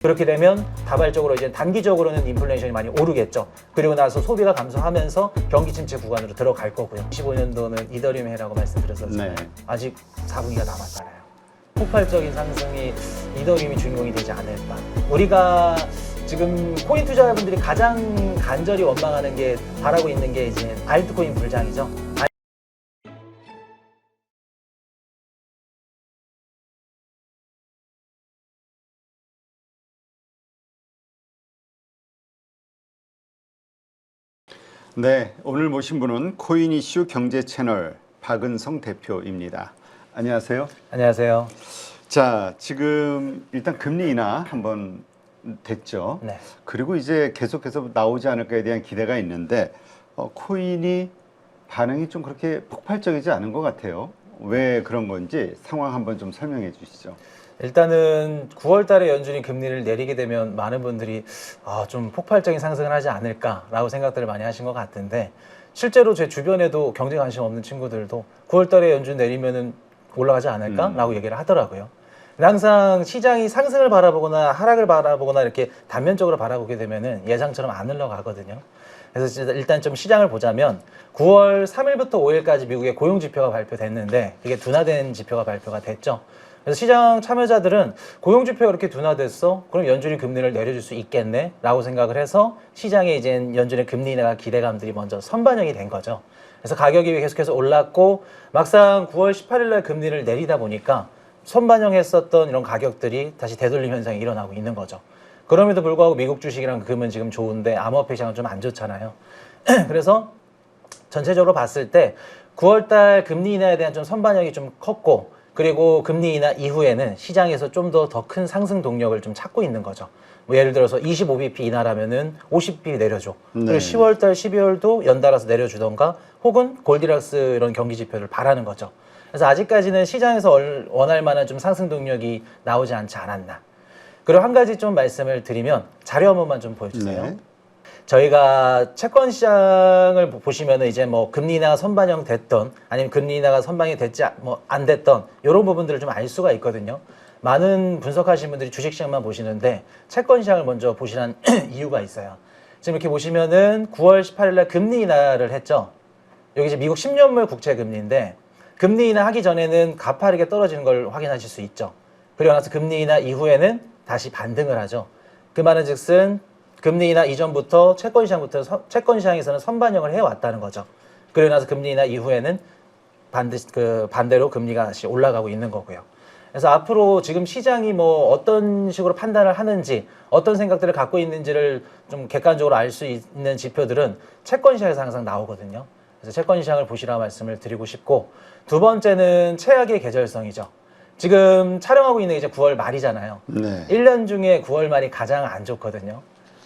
그렇게 되면 다발적으로 이제 단기적으로는 인플레이션이 많이 오르겠죠. 그리고 나서 소비가 감소하면서 경기 침체 구간으로 들어갈 거고요. 25년도는 이더리움 해라고 말씀드렸었잖아요. 네. 아직 4분기가 남았잖아요. 폭발적인 상승이 이더리움이 주인공이 되지 않을까. 우리가 지금 코인 투자자분들이 가장 간절히 원망하는 게 바라고 있는 게 이제 알트코인 불장이죠. 네, 오늘 모신 분은 코인 이슈 경제 채널 박은성 대표입니다. 안녕하세요. 안녕하세요. 자, 지금 일단 금리 인하 한번 됐죠. 네. 그리고 이제 계속해서 나오지 않을까에 대한 기대가 있는데 코인이 반응이 좀 그렇게 폭발적이지 않은 것 같아요. 왜 그런 건지 상황 한번 좀 설명해 주시죠. 일단은 9월 달에 연준이 금리를 내리게 되면 많은 분들이 좀 폭발적인 상승을 하지 않을까라고 생각들을 많이 하신 것 같은데, 실제로 제 주변에도 경제 관심 없는 친구들도 9월 달에 연준 내리면은 올라가지 않을까라고 얘기를 하더라고요. 항상 시장이 상승을 바라보거나 하락을 바라보거나 이렇게 단면적으로 바라보게 되면은 예상처럼 안 흘러가거든요. 그래서 일단 좀 시장을 보자면 9월 3일부터 5일까지 미국의 고용 지표가 발표됐는데 이게 둔화된 지표가 발표가 됐죠. 그래서 시장 참여자들은 고용 지표가 이렇게 둔화됐어? 그럼 연준이 금리를 내려줄 수 있겠네? 라고 생각을 해서 시장에 이제 연준의 금리 인하 기대감들이 먼저 선반영이 된 거죠. 그래서 가격이 계속해서 올랐고 막상 9월 18일 날 금리를 내리다 보니까 선반영했었던 이런 가격들이 다시 되돌림 현상이 일어나고 있는 거죠. 그럼에도 불구하고 미국 주식이랑 금은 지금 좋은데 암호화폐 시장은 좀 안 좋잖아요. 그래서 전체적으로 봤을 때 9월 달 금리 인하에 대한 좀 선반영이 좀 컸고, 그리고 금리 인하 이후에는 시장에서 좀 더 큰 상승 동력을 좀 찾고 있는 거죠. 뭐 예를 들어서 25bp 인하라면은 50bp 내려줘. 네. 그리고 10월 달, 12월도 연달아서 내려주던가, 혹은 골디락스 이런 경기 지표를 바라는 거죠. 그래서 아직까지는 시장에서 원할 만한 좀 상승 동력이 나오지 않지 않았나. 그리고 한 가지 좀 말씀을 드리면 자료 한 번만 좀 보여주세요. 네. 저희가 채권 시장을 보시면은 이제 뭐 금리 인하가 선반영 됐던, 아니면 금리 인하가 선반영이 됐지 뭐 안 됐던 이런 부분들을 좀 알 수가 있거든요. 많은 분석하시는 분들이 주식 시장만 보시는데 채권 시장을 먼저 보시라는 이유가 있어요. 지금 이렇게 보시면은 9월 18일 날 금리 인하를 했죠. 여기 이제 미국 10년물 국채 금리인데, 금리 인하 하기 전에는 가파르게 떨어지는 걸 확인하실 수 있죠. 그리고 나서 금리 인하 이후에는 다시 반등을 하죠. 그 말은 즉슨 금리 인하 이전부터 채권 시장에서는 선반영을 해왔다는 거죠. 그리고 나서 금리 인하 이후에는 반대로 금리가 다시 올라가고 있는 거고요. 그래서 앞으로 지금 시장이 뭐 어떤 식으로 판단을 하는지, 어떤 생각들을 갖고 있는지를 좀 객관적으로 알 수 있는 지표들은 채권 시장에서 항상 나오거든요. 그래서 채권 시장을 보시라고 말씀을 드리고 싶고, 두 번째는 최악의 계절성이죠. 지금 촬영하고 있는 게 이제 9월 말이잖아요. 네. 1년 중에 9월 말이 가장 안 좋거든요.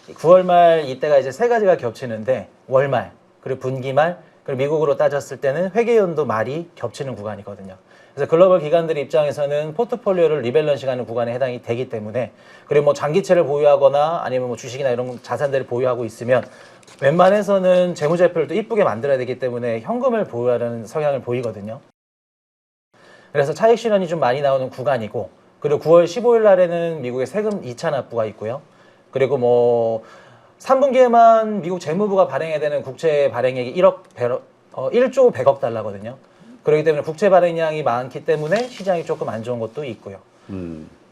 9월 말 이때가 이제 세 가지가 겹치는데, 월말, 그리고 분기말, 그리고 미국으로 따졌을 때는 회계연도 말이 겹치는 구간이거든요. 그래서 글로벌 기관들 입장에서는 포트폴리오를 리밸런싱하는 구간에 해당이 되기 때문에, 그리고 뭐 장기채를 보유하거나 아니면 뭐 주식이나 이런 자산들을 보유하고 있으면 웬만해서는 재무제표를 또 이쁘게 만들어야 되기 때문에 현금을 보유하려는 성향을 보이거든요. 그래서 차익 실현이 좀 많이 나오는 구간이고, 그리고 9월 15일 날에는 미국의 세금 2차 납부가 있고요. 그리고 뭐 3분기에만 미국 재무부가 발행해야 되는 국채 발행액이 1조 100억 달러거든요. 그렇기 때문에 국채 발행량이 많기 때문에 시장이 조금 안 좋은 것도 있고요.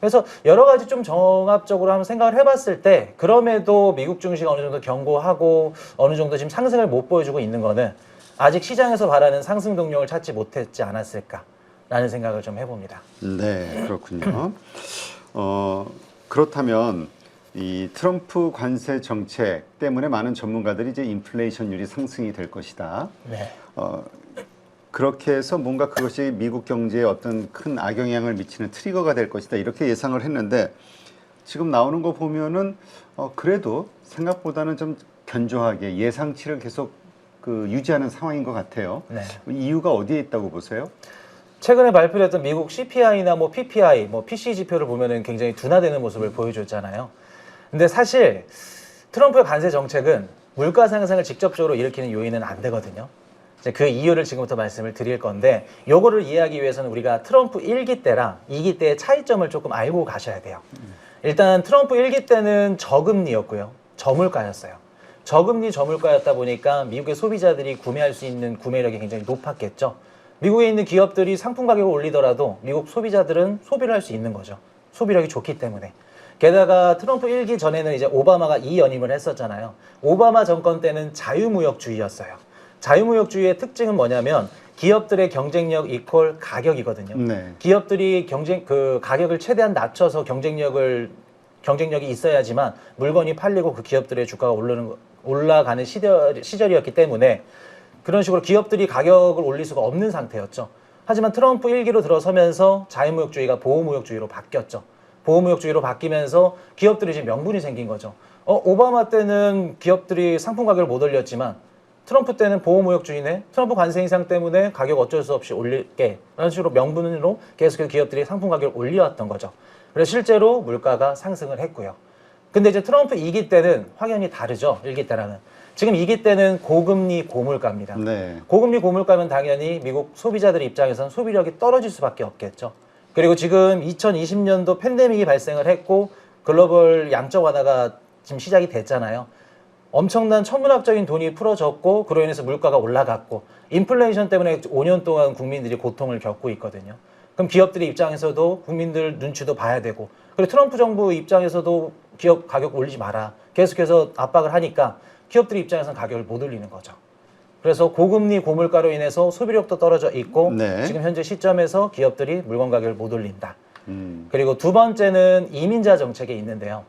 그래서 여러 가지 좀 종합적으로 한번 생각을 해봤을 때, 그럼에도 미국 증시가 어느 정도 견고하고 어느 정도 지금 상승을 못 보여주고 있는 거는 아직 시장에서 바라는 상승 동력을 찾지 못했지 않았을까라는 생각을 좀 해봅니다. 네, 그렇군요. 그렇다면 이 트럼프 관세 정책 때문에 많은 전문가들이 이제 인플레이션율이 상승이 될 것이다. 네. 그렇게 해서 뭔가 그것이 미국 경제에 어떤 큰 악영향을 미치는 트리거가 될 것이다, 이렇게 예상을 했는데, 지금 나오는 거 보면은 그래도 생각보다는 좀 견조하게 예상치를 계속 유지하는 상황인 것 같아요. 네. 이유가 어디에 있다고 보세요? 최근에 발표됐던 미국 CPI나 뭐 PPI, 뭐 PC 지표를 보면은 굉장히 둔화되는 모습을 보여줬잖아요. 근데 사실 트럼프의 관세 정책은 물가 상승을 직접적으로 일으키는 요인은 안 되거든요. 그 이유를 지금부터 말씀을 드릴 건데, 요거를 이해하기 위해서는 우리가 트럼프 1기 때랑 2기 때의 차이점을 조금 알고 가셔야 돼요. 일단 트럼프 1기 때는 저금리였고요. 저물가였어요. 저금리 저물가였다 보니까 미국의 소비자들이 구매할 수 있는 구매력이 굉장히 높았겠죠. 미국에 있는 기업들이 상품 가격을 올리더라도 미국 소비자들은 소비를 할 수 있는 거죠. 소비력이 좋기 때문에. 게다가 트럼프 1기 전에는 이제 오바마가 2연임을 했었잖아요. 오바마 정권 때는 자유무역주의였어요. 자유무역주의의 특징은 뭐냐면 기업들의 경쟁력 이퀄 가격이거든요. 네. 기업들이 가격을 최대한 낮춰서 경쟁력이 있어야지만 물건이 팔리고 그 기업들의 주가가 올라가는 시절이었기 때문에 그런 식으로 기업들이 가격을 올릴 수가 없는 상태였죠. 하지만 트럼프 1기로 들어서면서 자유무역주의가 보호무역주의로 바뀌었죠. 보호무역주의로 바뀌면서 기업들이 지금 명분이 생긴 거죠. 오바마 때는 기업들이 상품 가격을 못 올렸지만 트럼프 때는 보호무역주의네. 트럼프 관세 인상 때문에 가격 어쩔 수 없이 올릴게. 라는 식으로 명분으로 계속해서 기업들이 상품 가격을 올려왔던 거죠. 그래서 실제로 물가가 상승을 했고요. 근데 이제 트럼프 2기 때는 확연히 다르죠. 1기 때랑은. 지금 2기 때는 고금리 고물가입니다. 네. 고금리 고물가면 당연히 미국 소비자들 입장에서는 소비력이 떨어질 수밖에 없겠죠. 그리고 지금 2020년도 팬데믹이 발생을 했고 글로벌 양적 완화가 지금 시작이 됐잖아요. 엄청난 천문학적인 돈이 풀어졌고 그로 인해서 물가가 올라갔고 인플레이션 때문에 5년 동안 국민들이 고통을 겪고 있거든요. 그럼 기업들의 입장에서도 국민들 눈치도 봐야 되고 그리고 트럼프 정부 입장에서도 기업 가격 올리지 마라. 계속해서 압박을 하니까 기업들의 입장에서는 가격을 못 올리는 거죠. 그래서 고금리 고물가로 인해서 소비력도 떨어져 있고 네. 지금 현재 시점에서 기업들이 물건 가격을 못 올린다. 그리고 두 번째는 이민자 정책에 있는데요.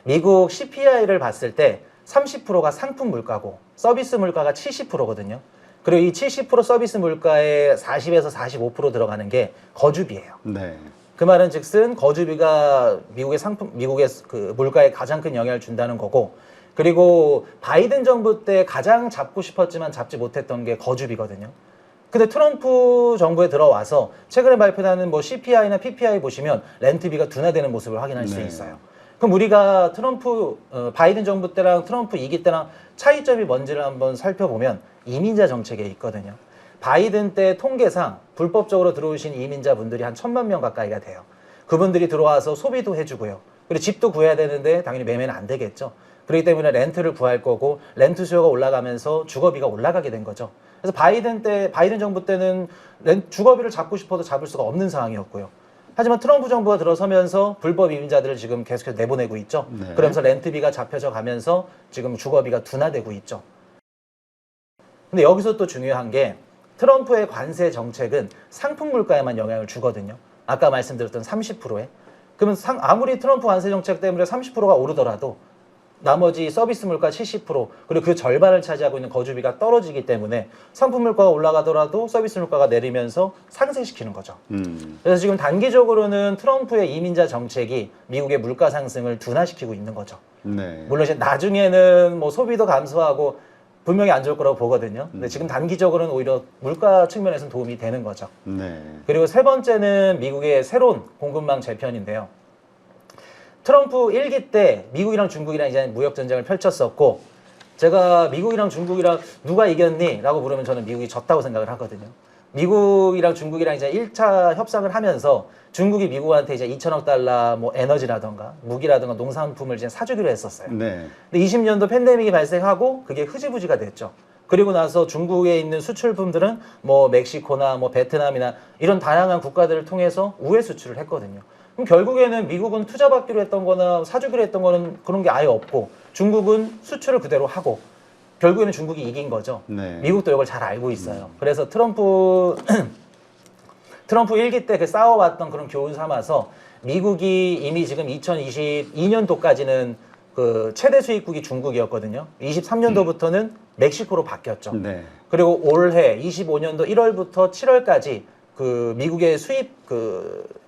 미국 CPI를 봤을 때 30%가 상품 물가고 서비스 물가가 70%거든요. 그리고 이 70% 서비스 물가에 40에서 45% 들어가는 게 거주비예요. 네. 그 말은 즉슨 거주비가 미국의 그 물가에 가장 큰 영향을 준다는 거고 그리고 바이든 정부 때 가장 잡고 싶었지만 잡지 못했던 게 거주비거든요. 근데 트럼프 정부에 들어와서 최근에 발표하는 뭐 CPI나 PPI 보시면 렌트비가 둔화되는 모습을 확인할 수 네. 있어요. 그럼 우리가 바이든 정부 때랑 트럼프 2기 때랑 차이점이 뭔지를 한번 살펴보면 이민자 정책에 있거든요. 바이든 때 통계상 불법적으로 들어오신 이민자분들이 한 1,000만 명 가까이가 돼요. 그분들이 들어와서 소비도 해주고요. 그리고 집도 구해야 되는데 당연히 매매는 안 되겠죠. 그렇기 때문에 렌트를 구할 거고 렌트 수요가 올라가면서 주거비가 올라가게 된 거죠. 그래서 바이든 정부 때는 주거비를 잡고 싶어도 잡을 수가 없는 상황이었고요. 하지만 트럼프 정부가 들어서면서 불법 이민자들을 지금 계속해서 내보내고 있죠. 네. 그러면서 렌트비가 잡혀져 가면서 지금 주거비가 둔화되고 있죠. 근데 여기서 또 중요한 게 트럼프의 관세 정책은 상품 물가에만 영향을 주거든요. 아까 말씀드렸던 30%에. 그러면 아무리 트럼프 관세 정책 때문에 30%가 오르더라도 나머지 서비스 물가 70% 그리고 그 절반을 차지하고 있는 거주비가 떨어지기 때문에 상품 물가가 올라가더라도 서비스 물가가 내리면서 상승시키는 거죠. 그래서 지금 단기적으로는 트럼프의 이민자 정책이 미국의 물가 상승을 둔화시키고 있는 거죠. 네. 물론 이제 나중에는 뭐 소비도 감소하고 분명히 안 좋을 거라고 보거든요. 근데 지금 단기적으로는 오히려 물가 측면에서는 도움이 되는 거죠. 네. 그리고 세 번째는 미국의 새로운 공급망 재편인데요. 트럼프 1기 때 미국이랑 중국이랑 이제 무역 전쟁을 펼쳤었고 제가 미국이랑 중국이랑 누가 이겼니? 라고 물으면 저는 미국이 졌다고 생각을 하거든요. 미국이랑 중국이랑 이제 1차 협상을 하면서 중국이 미국한테 이제 2천억 달러 뭐 에너지라던가 무기라던가 농산품을 이제 사주기로 했었어요. 네. 근데 20년도 팬데믹이 발생하고 그게 흐지부지가 됐죠. 그리고 나서 중국에 있는 수출품들은 뭐 멕시코나 뭐 베트남이나 이런 다양한 국가들을 통해서 우회 수출을 했거든요. 그럼 결국에는 미국은 투자받기로 했던 거나 사주기로 했던 거는 그런 게 아예 없고 중국은 수출을 그대로 하고 결국에는 중국이 이긴 거죠. 네. 미국도 이걸 잘 알고 있어요. 그래서 트럼프 1기 때 그 싸워왔던 그런 교훈 삼아서 미국이 이미 지금 2022년도까지는 그 최대 수입국이 중국이었거든요. 23년도부터는 멕시코로 바뀌었죠. 네. 그리고 올해 25년도 1월부터 7월까지 그 미국의 수입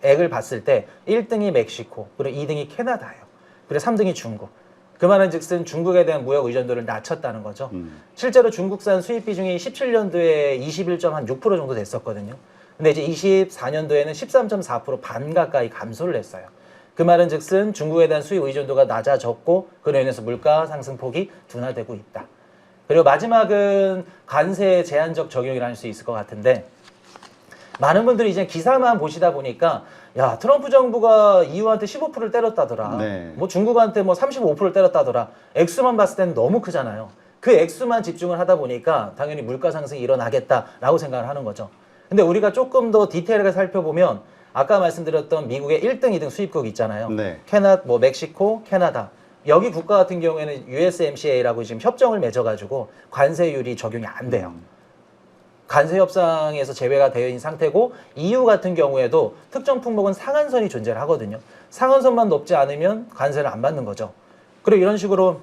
액을 봤을 때 1등이 멕시코, 그리고 2등이 캐나다예요. 그리고 3등이 중국. 그 말은 즉슨 중국에 대한 무역 의존도를 낮췄다는 거죠. 실제로 중국산 수입 비중이 17년도에 21.6% 정도 됐었거든요. 근데 이제 24년도에는 13.4% 반 가까이 감소를 했어요. 그 말은 즉슨 중국에 대한 수입 의존도가 낮아졌고 그로 인해서 물가 상승폭이 둔화되고 있다. 그리고 마지막은 관세 제한적 적용이라 할 수 있을 것 같은데 많은 분들이 이제 기사만 보시다 보니까 야, 트럼프 정부가 EU한테 15%를 때렸다더라. 네. 뭐 중국한테 뭐 35%를 때렸다더라. 액수만 봤을 때는 너무 크잖아요. 그 액수만 집중을 하다 보니까 당연히 물가 상승이 일어나겠다라고 생각을 하는 거죠. 근데 우리가 조금 더 디테일하게 살펴보면 아까 말씀드렸던 미국의 1등, 2등 수입국 있잖아요. 네. 뭐 멕시코, 캐나다. 여기 국가 같은 경우에는 USMCA라고 지금 협정을 맺어가지고 관세율이 적용이 안 돼요. 관세 협상에서 제외가 되어 있는 상태고 EU 같은 경우에도 특정 품목은 상한선이 존재를 하거든요. 상한선만 높지 않으면 관세를 안 받는 거죠. 그리고 이런 식으로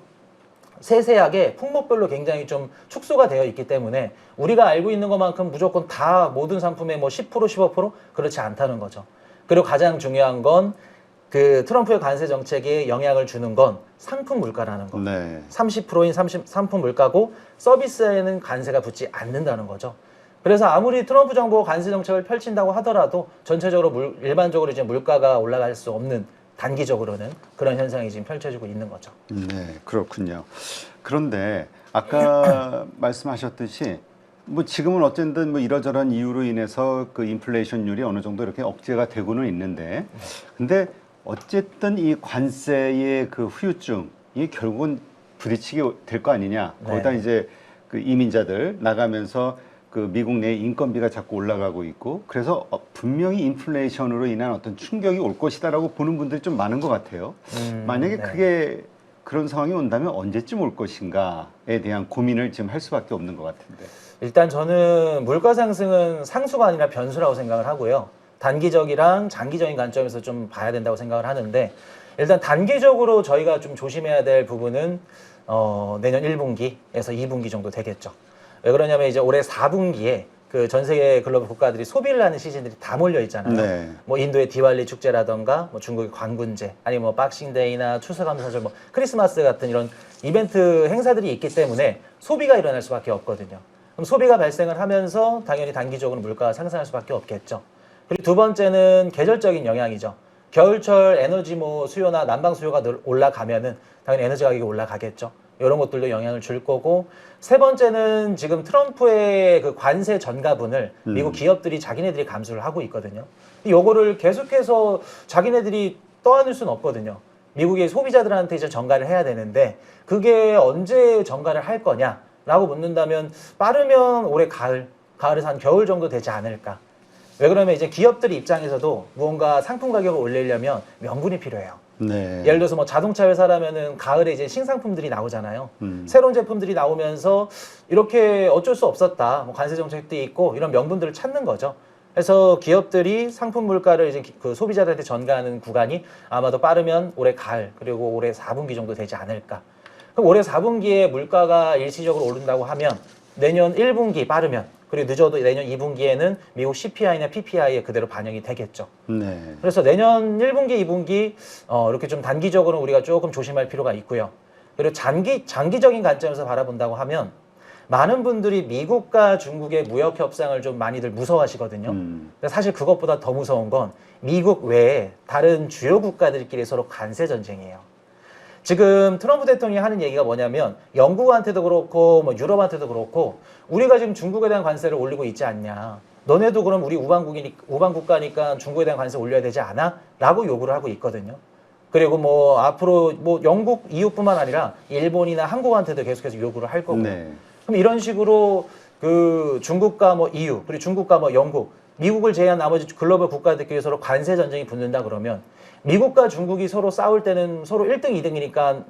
세세하게 품목별로 굉장히 좀 축소가 되어 있기 때문에 우리가 알고 있는 것만큼 무조건 다 모든 상품에 뭐 10%, 15% 그렇지 않다는 거죠. 그리고 가장 중요한 건 그 트럼프의 관세 정책에 영향을 주는 건 상품 물가라는 거. 네. 30%인 상품 물가고 서비스에는 관세가 붙지 않는다는 거죠. 그래서 아무리 트럼프 정부가 관세 정책을 펼친다고 하더라도 전체적으로 일반적으로 이제 물가가 올라갈 수 없는 단기적으로는 그런 현상이 지금 펼쳐지고 있는 거죠. 네, 그렇군요. 그런데 아까 말씀하셨듯이 뭐 지금은 어쨌든 뭐 이러저러한 이유로 인해서 그 인플레이션율이 어느 정도 이렇게 억제가 되고는 있는데, 근데 어쨌든 이 관세의 그 후유증이 결국은 부딪히게 될 거 아니냐. 거기다 네. 이제 그 이민자들 나가면서 그 미국 내 인건비가 자꾸 올라가고 있고, 그래서 분명히 인플레이션으로 인한 어떤 충격이 올 것이다라고 보는 분들이 좀 많은 것 같아요. 만약에 네. 그게 그런 상황이 온다면 언제쯤 올 것인가에 대한 고민을 지금 할 수밖에 없는 것 같은데. 일단 저는 물가 상승은 상수가 아니라 변수라고 생각을 하고요. 단기적이랑 장기적인 관점에서 좀 봐야 된다고 생각을 하는데, 일단 단기적으로 저희가 좀 조심해야 될 부분은 내년 1분기에서 2분기 정도 되겠죠. 왜 그러냐면 이제 올해 4분기에 그 전 세계 글로벌 국가들이 소비를 하는 시즌들이 다 몰려 있잖아요. 네. 뭐 인도의 디왈리 축제라던가 뭐 중국의 광군제, 아니면 뭐 박싱데이나 추수감사절, 뭐 크리스마스 같은 이런 이벤트 행사들이 있기 때문에 소비가 일어날 수밖에 없거든요. 그럼 소비가 발생을 하면서 당연히 단기적으로 물가가 상승할 수밖에 없겠죠. 그리고 두 번째는 계절적인 영향이죠. 겨울철 에너지 뭐 수요나 난방 수요가 올라가면은 당연히 에너지 가격이 올라가겠죠. 이런 것들도 영향을 줄 거고, 세 번째는 지금 트럼프의 그 관세 전가분을 미국 기업들이 자기네들이 감수를 하고 있거든요. 요거를 계속해서 자기네들이 떠안을 수는 없거든요. 미국의 소비자들한테 이제 전가를 해야 되는데 그게 언제 전가를 할 거냐라고 묻는다면 빠르면 올해 가을에서 한 겨울 정도 되지 않을까. 왜 그러면 이제 기업들 입장에서도 무언가 상품 가격을 올리려면 명분이 필요해요. 네. 예를 들어서 뭐 자동차 회사라면은 가을에 이제 신상품들이 나오잖아요. 새로운 제품들이 나오면서 이렇게 어쩔 수 없었다. 뭐 관세 정책도 있고 이런 명분들을 찾는 거죠. 그래서 기업들이 상품 물가를 이제 그 소비자들한테 전가하는 구간이 아마도 빠르면 올해 가을 그리고 올해 4분기 정도 되지 않을까. 그럼 올해 4분기에 물가가 일시적으로 오른다고 하면 내년 1분기 빠르면, 그리고 늦어도 내년 2분기에는 미국 CPI나 PPI에 그대로 반영이 되겠죠. 네. 그래서 내년 1분기, 2분기 이렇게 좀 단기적으로 우리가 조금 조심할 필요가 있고요. 그리고 장기적인 관점에서 바라본다고 하면 많은 분들이 미국과 중국의 무역 협상을 좀 많이들 무서워하시거든요. 근데 사실 그것보다 더 무서운 건 미국 외에 다른 주요 국가들끼리 서로 관세 전쟁이에요. 지금 트럼프 대통령이 하는 얘기가 뭐냐면 영국한테도 그렇고 뭐 유럽한테도 그렇고 우리가 지금 중국에 대한 관세를 올리고 있지 않냐. 너네도 그럼 우리 우방 국가니까 중국에 대한 관세 올려야 되지 않아? 라고 요구를 하고 있거든요. 그리고 뭐 앞으로 뭐 영국, EU뿐만 아니라 일본이나 한국한테도 계속해서 요구를 할 거고요. 네. 그럼 이런 식으로 그 중국과 뭐 EU, 그리고 중국과 뭐 영국, 미국을 제외한 나머지 글로벌 국가들끼리 서로 관세 전쟁이 붙는다 그러면 미국과 중국이 서로 싸울 때는 서로 1등, 2등이니까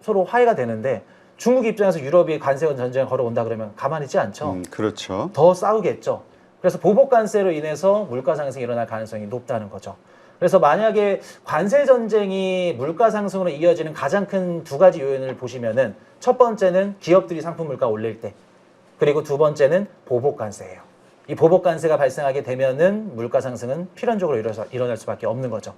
서로 화해가 되는데 중국 입장에서 유럽이 관세 전쟁을 걸어온다 그러면 가만히 있지 않죠. 그렇죠. 더 싸우겠죠. 그래서 보복 관세로 인해서 물가 상승이 일어날 가능성이 높다는 거죠. 그래서 만약에 관세 전쟁이 물가 상승으로 이어지는 가장 큰 두 가지 요인을 보시면은 첫 번째는 기업들이 상품 물가 올릴 때, 그리고 두 번째는 보복 관세예요. 이 보복 관세가 발생하게 되면은 물가 상승은 필연적으로 일어날 수밖에 없는 거죠.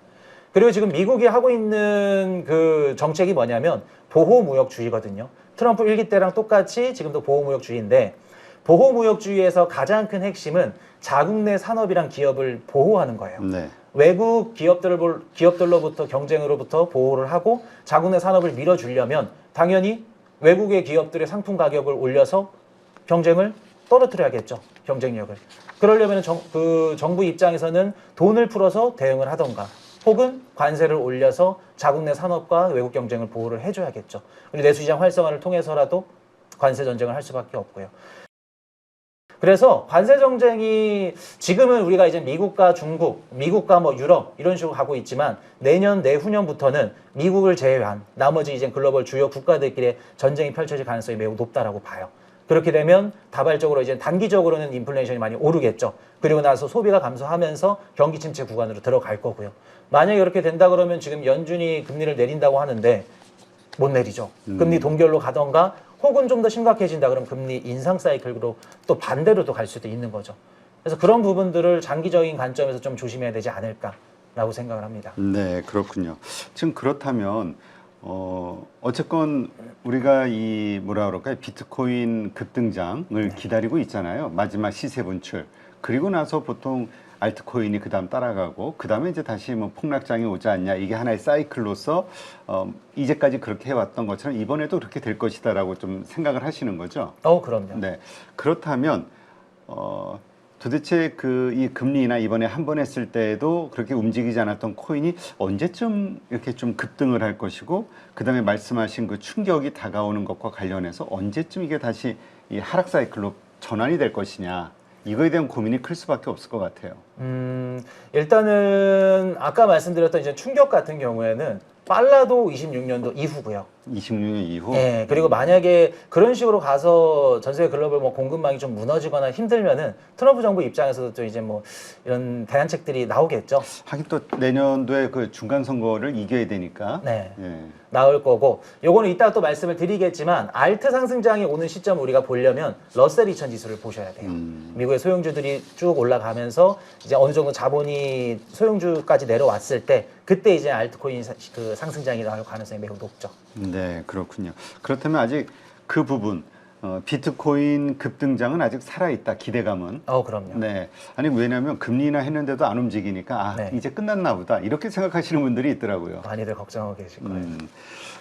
그리고 지금 미국이 하고 있는 그 정책이 뭐냐면 보호무역주의거든요. 트럼프 1기 때랑 똑같이 지금도 보호무역주의인데, 보호무역주의에서 가장 큰 핵심은 자국 내 산업이랑 기업을 보호하는 거예요. 네. 외국 기업들로부터 경쟁으로부터 보호를 하고 자국 내 산업을 밀어주려면 당연히 외국의 기업들의 상품 가격을 올려서 경쟁을 떨어뜨려야겠죠. 경쟁력을. 그러려면 그 정부 입장에서는 돈을 풀어서 대응을 하던가 혹은 관세를 올려서 자국 내 산업과 외국 경쟁을 보호를 해줘야겠죠. 그리고 내수시장 활성화를 통해서라도 관세 전쟁을 할 수밖에 없고요. 그래서 관세 정쟁이 지금은 우리가 이제 미국과 중국, 미국과 뭐 유럽 이런 식으로 가고 있지만 내년 내후년부터는 미국을 제외한 나머지 이제 글로벌 주요 국가들끼리의 전쟁이 펼쳐질 가능성이 매우 높다라고 봐요. 그렇게 되면 다발적으로 이제 단기적으로는 인플레이션이 많이 오르겠죠. 그리고 나서 소비가 감소하면서 경기 침체 구간으로 들어갈 거고요. 만약에 이렇게 된다 그러면 지금 연준이 금리를 내린다고 하는데 못 내리죠. 금리 동결로 가던가 혹은 좀 더 심각해진다 그러면 금리 인상 사이클로 또 반대로 또 갈 수도 있는 거죠. 그래서 그런 부분들을 장기적인 관점에서 좀 조심해야 되지 않을까라고 생각을 합니다. 네, 그렇군요. 지금 그렇다면 어쨌건 우리가 이 뭐라 그럴까요? 비트코인 급등장을 기다리고 있잖아요. 마지막 시세 분출. 그리고 나서 보통 알트코인이 그다음 따라가고 그다음에 이제 다시 뭐 폭락장이 오지 않냐. 이게 하나의 사이클로서 이제까지 그렇게 해왔던 것처럼 이번에도 그렇게 될 것이다라고 좀 생각을 하시는 거죠. 그럼요. 네. 그렇다면 도대체 그 이 금리나 이번에 한 번 했을 때에도 그렇게 움직이지 않았던 코인이 언제쯤 이렇게 좀 급등을 할 것이고 그다음에 말씀하신 그 충격이 다가오는 것과 관련해서 언제쯤 이게 다시 이 하락 사이클로 전환이 될 것이냐. 이거에 대한 고민이 클 수밖에 없을 것 같아요. 일단은 아까 말씀드렸던 이제 충격 같은 경우에는 빨라도 26년도 이후고요. 26년 이후. 네, 그리고 만약에 그런 식으로 가서 전 세계 글로벌 뭐 공급망이 좀 무너지거나 힘들면은 트럼프 정부 입장에서도 또 이제 뭐 이런 대안책들이 나오겠죠. 하긴 또 내년도에 그 중간 선거를 이겨야 되니까. 네. 예. 나올 거고 요거는 이따 또 말씀을 드리겠지만 알트 상승장이 오는 시점 우리가 보려면 러셀 2000 지수를 보셔야 돼요. 미국의 소형주들이 쭉 올라가면서 이제 어느 정도 자본이 소형주까지 내려왔을 때 그때 이제 알트코인 그 상승장이 나올 가능성이 매우 높죠. 네, 그렇군요. 그렇다면 아직 그 부분 비트코인 급등장은 아직 살아있다, 기대감은. 그럼요. 네. 아니, 왜냐하면 금리나 했는데도 안 움직이니까, 네. 이제 끝났나 보다. 이렇게 생각하시는 분들이 있더라고요. 많이들 걱정하고 계실 거예요.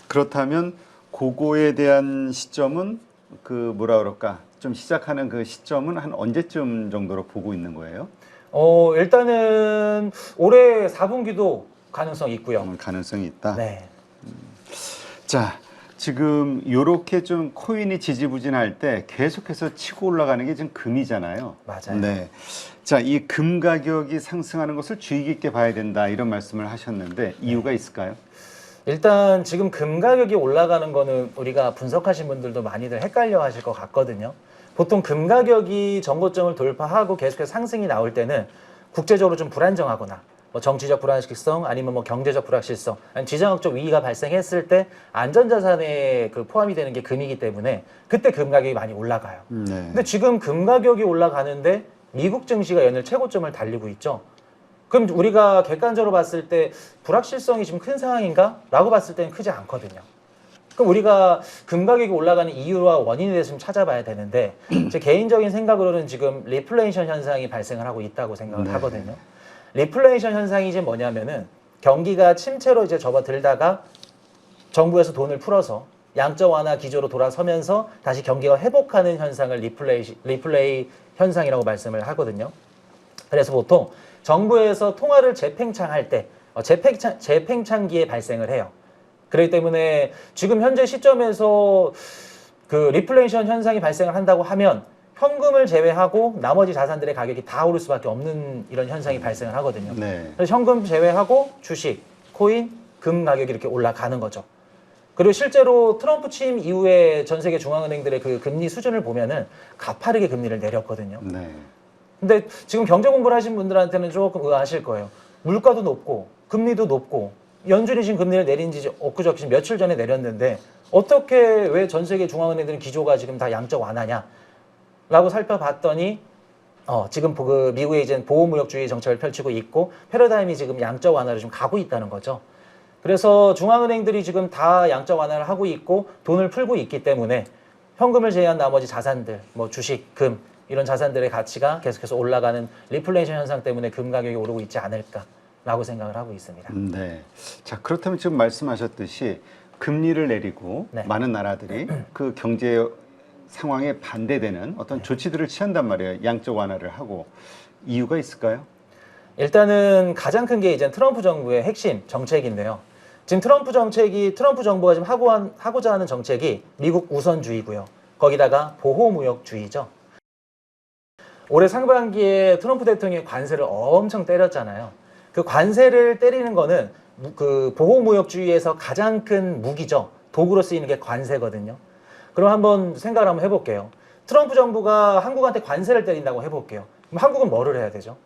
그렇다면, 그거에 대한 시점은, 그, 뭐라 그럴까, 좀 시작하는 그 시점은 한 언제쯤 정도로 보고 있는 거예요? 일단은 올해 4분기도 가능성 있고요. 가능성이 있다. 네. 자, 지금 요렇게 좀 코인이 지지부진할 때 계속해서 치고 올라가는 게 지금 금이잖아요. 맞아요. 네. 자, 이 금 가격이 상승하는 것을 주의 깊게 봐야 된다 이런 말씀을 하셨는데 이유가 있을까요? 일단 지금 금 가격이 올라가는 거는 우리가 분석하신 분들도 많이들 헷갈려 하실 것 같거든요. 보통 금 가격이 전고점을 돌파하고 계속해서 상승이 나올 때는 국제적으로 좀 불안정하거나 뭐 정치적 불확실성 아니면 뭐 경제적 불확실성 아니면 지정학적 위기가 발생했을 때 안전자산에 그 포함이 되는 게 금이기 때문에 그때 금 가격이 많이 올라가요. 네. 근데 지금 금 가격이 올라가는데 미국 증시가 연일 최고점을 달리고 있죠. 그럼 우리가 객관적으로 봤을 때 불확실성이 지금 큰 상황인가? 라고 봤을 때는 크지 않거든요. 그럼 우리가 금 가격이 올라가는 이유와 원인에 대해서 좀 찾아봐야 되는데 제 개인적인 생각으로는 지금 리플레이션 현상이 발생을 하고 있다고 생각을 하거든요. 리플레이션 현상이 이제 뭐냐면은 경기가 침체로 이제 접어들다가 정부에서 돈을 풀어서 양적 완화 기조로 돌아서면서 다시 경기가 회복하는 현상을 리플레이 현상이라고 말씀을 하거든요. 그래서 보통 정부에서 통화를 재팽창할 때 재팽창기에 발생을 해요. 그렇기 때문에 지금 현재 시점에서 그 리플레이션 현상이 발생을 한다고 하면 현금을 제외하고 나머지 자산들의 가격이 다 오를 수밖에 없는 이런 현상이 발생을 하거든요. 네. 그래서 현금 제외하고 주식, 코인, 금 가격이 이렇게 올라가는 거죠. 그리고 실제로 트럼프 취임 이후에 전 세계 중앙은행들의 그 금리 수준을 보면은 가파르게 금리를 내렸거든요. 네. 근데 지금 경제 공부를 하신 분들한테는 조금 의아하실 거예요. 물가도 높고 금리도 높고 연준이 지금 금리를 내린 지 엊그저께 지금 며칠 전에 내렸는데 어떻게 왜 전 세계 중앙은행들은 기조가 지금 다 양적 완화냐? 라고 살펴봤더니 지금 그 미국의 이제 보호무역주의 정책을 펼치고 있고 패러다임이 지금 양적 완화로 좀 가고 있다는 거죠. 그래서 중앙은행들이 지금 다 양적 완화를 하고 있고 돈을 풀고 있기 때문에 현금을 제외한 나머지 자산들, 뭐 주식, 금 이런 자산들의 가치가 계속해서 올라가는 리플레이션 현상 때문에 금 가격이 오르고 있지 않을까라고 생각을 하고 있습니다. 네. 자, 그렇다면 지금 말씀하셨듯이 금리를 내리고 네. 많은 나라들이 그 경제 상황에 반대되는 어떤 조치들을 취한단 말이에요. 양적 완화를 하고. 이유가 있을까요? 일단은 가장 큰 게 이제 트럼프 정부의 핵심 정책인데요. 지금 트럼프 정부가 지금 하고자 하는 정책이 미국 우선주의고요. 거기다가 보호무역주의죠. 올해 상반기에 트럼프 대통령이 관세를 엄청 때렸잖아요. 그 관세를 때리는 거는 그 보호무역주의에서 가장 큰 무기죠. 도구로 쓰이는 게 관세거든요. 그럼 한번 생각을 한번 해볼게요. 트럼프 정부가 한국한테 관세를 때린다고 해볼게요. 그럼 한국은 뭐를 해야 되죠?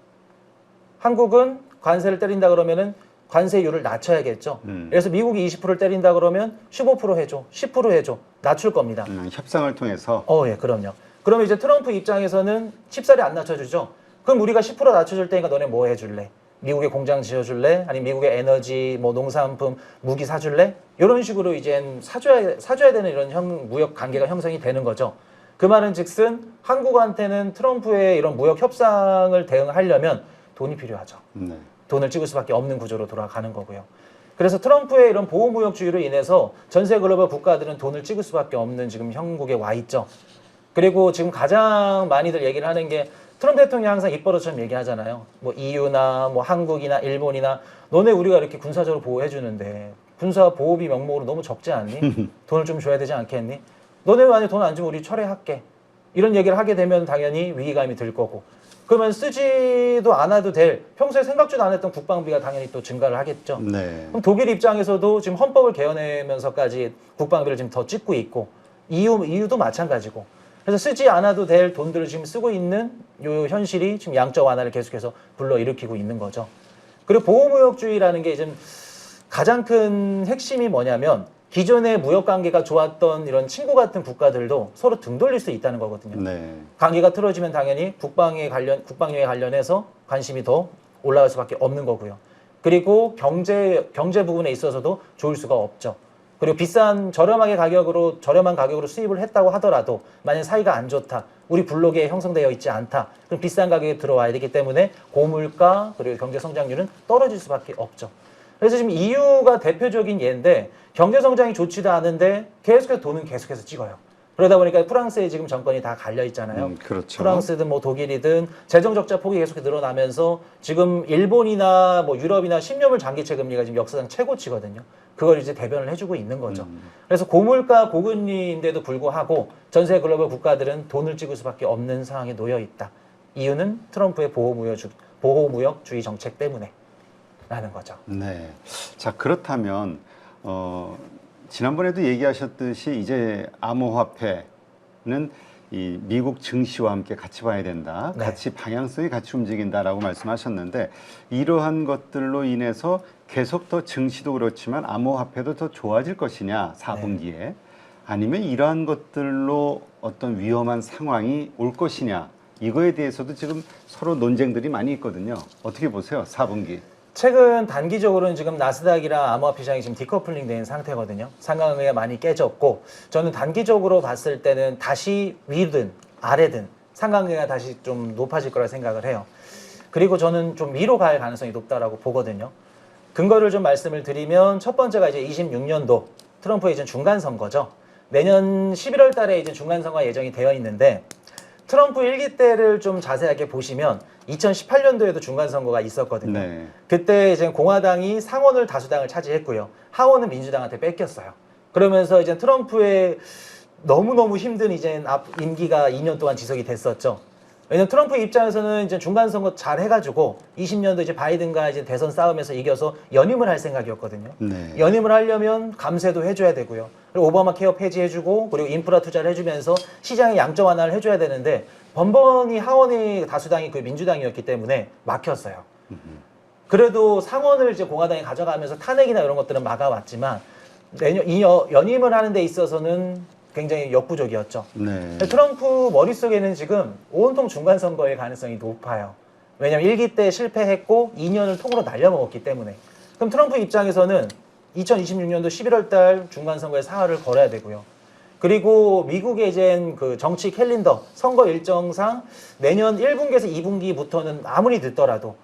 한국은 관세를 때린다 그러면은 관세율을 낮춰야겠죠. 그래서 미국이 20%를 때린다 그러면 15% 해줘, 10% 해줘, 낮출 겁니다. 협상을 통해서. 예, 그럼요. 그러면 이제 트럼프 입장에서는 쉽사리 안 낮춰주죠. 그럼 우리가 10% 낮춰줄 테니까 너네 뭐 해줄래? 미국에 공장 지어줄래? 아니면 미국의 에너지, 뭐 농산품, 무기 사줄래? 이런 식으로 이제 사줘야 되는 이런 무역 관계가 형성이 되는 거죠. 그 말은 즉슨 한국한테는 트럼프의 이런 무역 협상을 대응하려면 돈이 필요하죠. 네. 돈을 찍을 수밖에 없는 구조로 돌아가는 거고요. 그래서 트럼프의 이런 보호무역주의로 인해서 전세 글로벌 국가들은 돈을 찍을 수밖에 없는 지금 형국에 와 있죠. 그리고 지금 가장 많이들 얘기를 하는 게 트럼프 대통령이 항상 입버릇처럼 얘기하잖아요. 뭐 EU나 뭐 한국이나 일본이나 너네 우리가 이렇게 군사적으로 보호해 주는데 군사 보호비 명목으로 너무 적지 않니? 돈을 좀 줘야 되지 않겠니? 너네 만약에 돈 안 주면 우리 철회할게. 이런 얘기를 하게 되면 당연히 위기감이 들 거고 그러면 쓰지도 않아도 될 평소에 생각지도 않았던 국방비가 당연히 또 증가를 하겠죠. 네. 그럼 독일 입장에서도 지금 헌법을 개헌하면서까지 국방비를 지금 더 찍고 있고 EU도 마찬가지고 그래서 쓰지 않아도 될 돈들을 지금 쓰고 있는 요 현실이 지금 양적 완화를 계속해서 불러일으키고 있는 거죠. 그리고 보호무역주의라는 게 지금 가장 큰 핵심이 뭐냐면 기존의 무역 관계가 좋았던 이런 친구 같은 국가들도 서로 등 돌릴 수 있다는 거거든요. 네. 관계가 틀어지면 당연히 국방에 관련해서 관심이 더 올라갈 수밖에 없는 거고요. 그리고 경제 부분에 있어서도 좋을 수가 없죠. 그리고 저렴한 가격으로 수입을 했다고 하더라도 만약 사이가 안 좋다, 우리 블록에 형성되어 있지 않다, 그럼 비싼 가격에 들어와야 되기 때문에 고물가 그리고 경제 성장률은 떨어질 수밖에 없죠. 그래서 지금 EU가 대표적인 예인데 경제 성장이 좋지도 않은데 계속해서 돈은 계속해서 찍어요. 그러다 보니까 프랑스에 지금 정권이 다 갈려 있잖아요. 그렇죠. 프랑스든 뭐 독일이든 재정 적자 폭이 계속 늘어나면서 지금 일본이나 뭐 유럽이나 10년물 장기채 금리가 지금 역사상 최고치거든요. 그걸 이제 대변을 해주고 있는 거죠. 그래서 고물가 고금리인데도 불구하고 전세 글로벌 국가들은 돈을 찍을 수밖에 없는 상황에 놓여 있다. 이유는 트럼프의 보호무역주의 정책 때문에. 라는 거죠. 네. 자, 그렇다면 지난번에도 얘기하셨듯이 이제 암호화폐는 이 미국 증시와 함께 같이 봐야 된다. 네. 같이 방향성이 같이 움직인다라고 말씀하셨는데 이러한 것들로 인해서 계속 더 증시도 그렇지만 암호화폐도 더 좋아질 것이냐 4분기에 네. 아니면 이러한 것들로 어떤 위험한 상황이 올 것이냐 이거에 대해서도 지금 서로 논쟁들이 많이 있거든요. 어떻게 보세요? 4분기. 최근 단기적으로는 지금 나스닥이랑 암호화폐 시장이 지금 디커플링 된 상태거든요. 상관관계가 많이 깨졌고 저는 단기적으로 봤을 때는 다시 위든 아래든 상관관계가 다시 좀 높아질 거라 생각을 해요. 그리고 저는 좀 위로 갈 가능성이 높다라고 보거든요. 근거를 좀 말씀을 드리면 첫 번째가 이제 26년도 트럼프의 이제 중간 선거죠. 내년 11월 달에 이제 중간 선거가 예정이 되어 있는데 트럼프 1기 때를 좀 자세하게 보시면 2018년도에도 중간 선거가 있었거든요. 네. 그때 이제 공화당이 상원을 다수당을 차지했고요. 하원은 민주당한테 뺏겼어요. 그러면서 이제 트럼프의 너무너무 힘든 이제 임기가 2년 동안 지속이 됐었죠. 왜냐면 트럼프 입장에서는 이제 중간 선거 잘 해가지고 20년도 이제 바이든과 이제 대선 싸움에서 이겨서 연임을 할 생각이었거든요. 네. 연임을 하려면 감세도 해줘야 되고요. 그리고 오바마 케어 폐지해주고 그리고 인프라 투자를 해주면서 시장의 양적 완화를 해줘야 되는데 번번이 하원의 다수당이 그 민주당이었기 때문에 막혔어요. 그래도 상원을 이제 공화당이 가져가면서 탄핵이나 이런 것들은 막아왔지만 연임을 하는 데 있어서는 굉장히 역부족이었죠. 네. 트럼프 머릿속에는 지금 온통 중간 선거의 가능성이 높아요. 왜냐하면 1기 때 실패했고 2년을 통으로 날려먹었기 때문에. 그럼 트럼프 입장에서는 2026년도 11월 달 중간 선거에 사활을 걸어야 되고요. 그리고 미국의 이제 그 정치 캘린더, 선거 일정상 내년 1분기에서 2분기부터는 아무리 늦더라도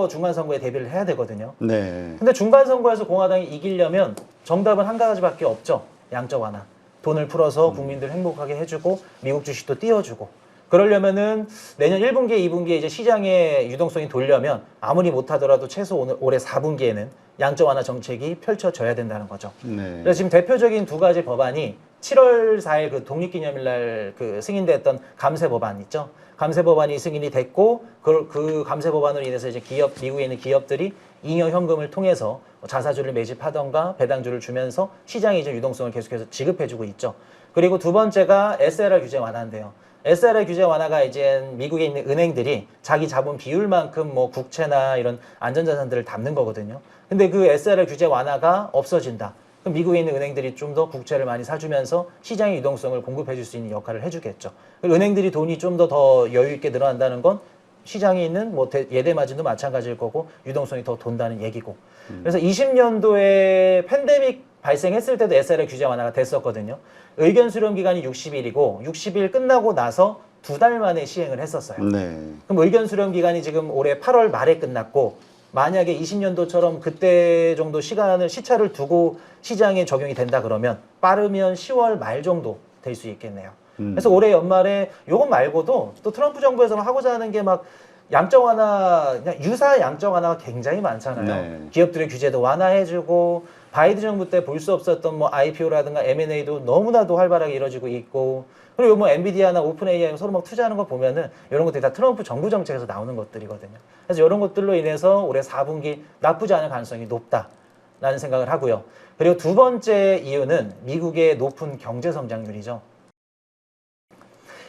중간 선거에 대비를 해야 되거든요. 네. 근데 중간 선거에서 공화당이 이기려면 정답은 한 가지밖에 없죠. 양적 완화. 돈을 풀어서 국민들 행복하게 해주고 미국 주식도 띄워주고 그러려면은 내년 1분기에 2분기에 이제 시장의 유동성이 돌려면 아무리 못하더라도 최소 올해 4분기에는 양적 완화 정책이 펼쳐져야 된다는 거죠. 네. 그래서 지금 대표적인 두 가지 법안이 7월 4일 그 독립기념일 날 그 승인됐던 감세 법안 있죠. 감세 법안이 승인이 됐고 그 감세 법안으로 인해서 이제 미국에 있는 기업들이 잉여 현금을 통해서 자사주를 매집하던가 배당주를 주면서 시장에 이제 유동성을 계속해서 지급해주고 있죠. 그리고 두 번째가 SLR 규제 완화인데요. SLR 규제 완화가 이제 미국에 있는 은행들이 자기 자본 비율만큼 뭐 국채나 이런 안전자산들을 담는 거거든요. 근데 그 SLR 규제 완화가 없어진다. 그럼 미국에 있는 은행들이 좀 더 국채를 많이 사주면서 시장의 유동성을 공급해 줄 수 있는 역할을 해주겠죠. 은행들이 돈이 좀 더 여유 있게 늘어난다는 건 시장에 있는 뭐 예대 마진도 마찬가지일 거고 유동성이 더 돈다는 얘기고. 그래서 20년도에 팬데믹 발생했을 때도 SLR 규제 완화가 됐었거든요. 의견 수렴 기간이 60일이고 60일 끝나고 나서 2달 만에 시행을 했었어요. 네. 그럼 의견 수렴 기간이 지금 올해 8월 말에 끝났고 만약에 20년도처럼 그때 정도 시차를 두고 시장에 적용이 된다 그러면 빠르면 10월 말 정도 될 수 있겠네요. 그래서 올해 연말에 요것 말고도 또 트럼프 정부에서 하고자 하는 게 막 양적 완화, 그냥 유사 양적 완화가 굉장히 많잖아요. 네. 기업들의 규제도 완화해주고 바이든 정부 때 볼 수 없었던 뭐 IPO라든가 M&A도 너무나도 활발하게 이루어지고 있고 그리고 뭐 엔비디아나 오픈 AI 서로 막 투자하는 거 보면은 이런 것들이 다 트럼프 정부 정책에서 나오는 것들이거든요. 그래서 이런 것들로 인해서 올해 4분기 나쁘지 않을 가능성이 높다라는 생각을 하고요. 그리고 두 번째 이유는 미국의 높은 경제 성장률이죠.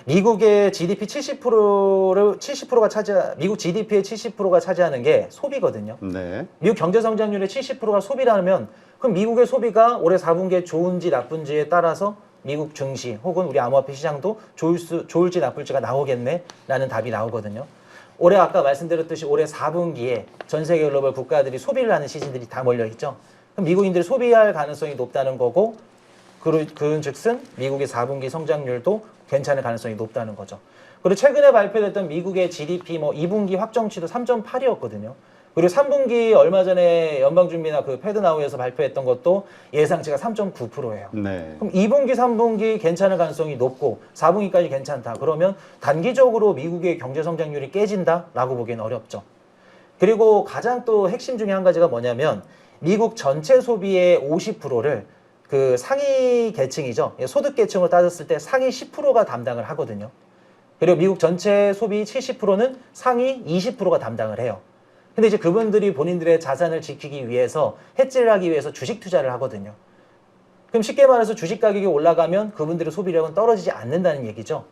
미국의 GDP 70%가 미국 GDP의 70%가 차지하는 게 소비거든요. 네. 미국 경제 성장률의 70%가 소비라면 그럼 미국의 소비가 올해 4분기에 좋은지 나쁜지에 따라서 미국 증시 혹은 우리 암호화폐 시장도 좋을지 나쁠지가 나오겠네라는 답이 나오거든요. 올해 아까 말씀드렸듯이 올해 4분기에 전 세계 글로벌 국가들이 소비를 하는 시즌들이 다 몰려 있죠. 그럼 미국인들이 소비할 가능성이 높다는 거고 그은즉슨 미국의 4분기 성장률도 괜찮을 가능성이 높다는 거죠. 그리고 최근에 발표됐던 미국의 GDP 뭐 2분기 확정치도 3.8이었거든요. 그리고 3분기 얼마 전에 연방준비나 그 패드나우에서 발표했던 것도 예상치가 3.9%예요. 네. 그럼 2분기, 3분기 괜찮을 가능성이 높고 4분기까지 괜찮다. 그러면 단기적으로 미국의 경제 성장률이 깨진다라고 보기엔 어렵죠. 그리고 가장 또 핵심 중에 한 가지가 뭐냐면 미국 전체 소비의 50%를 그 상위 계층이죠. 소득 계층으로 따졌을 때 상위 10%가 담당을 하거든요. 그리고 미국 전체 소비 70%는 상위 20%가 담당을 해요. 근데 이제 그분들이 본인들의 자산을 지키기 위해서 해지를 하기 위해서 주식 투자를 하거든요. 그럼 쉽게 말해서 주식 가격이 올라가면 그분들의 소비력은 떨어지지 않는다는 얘기죠.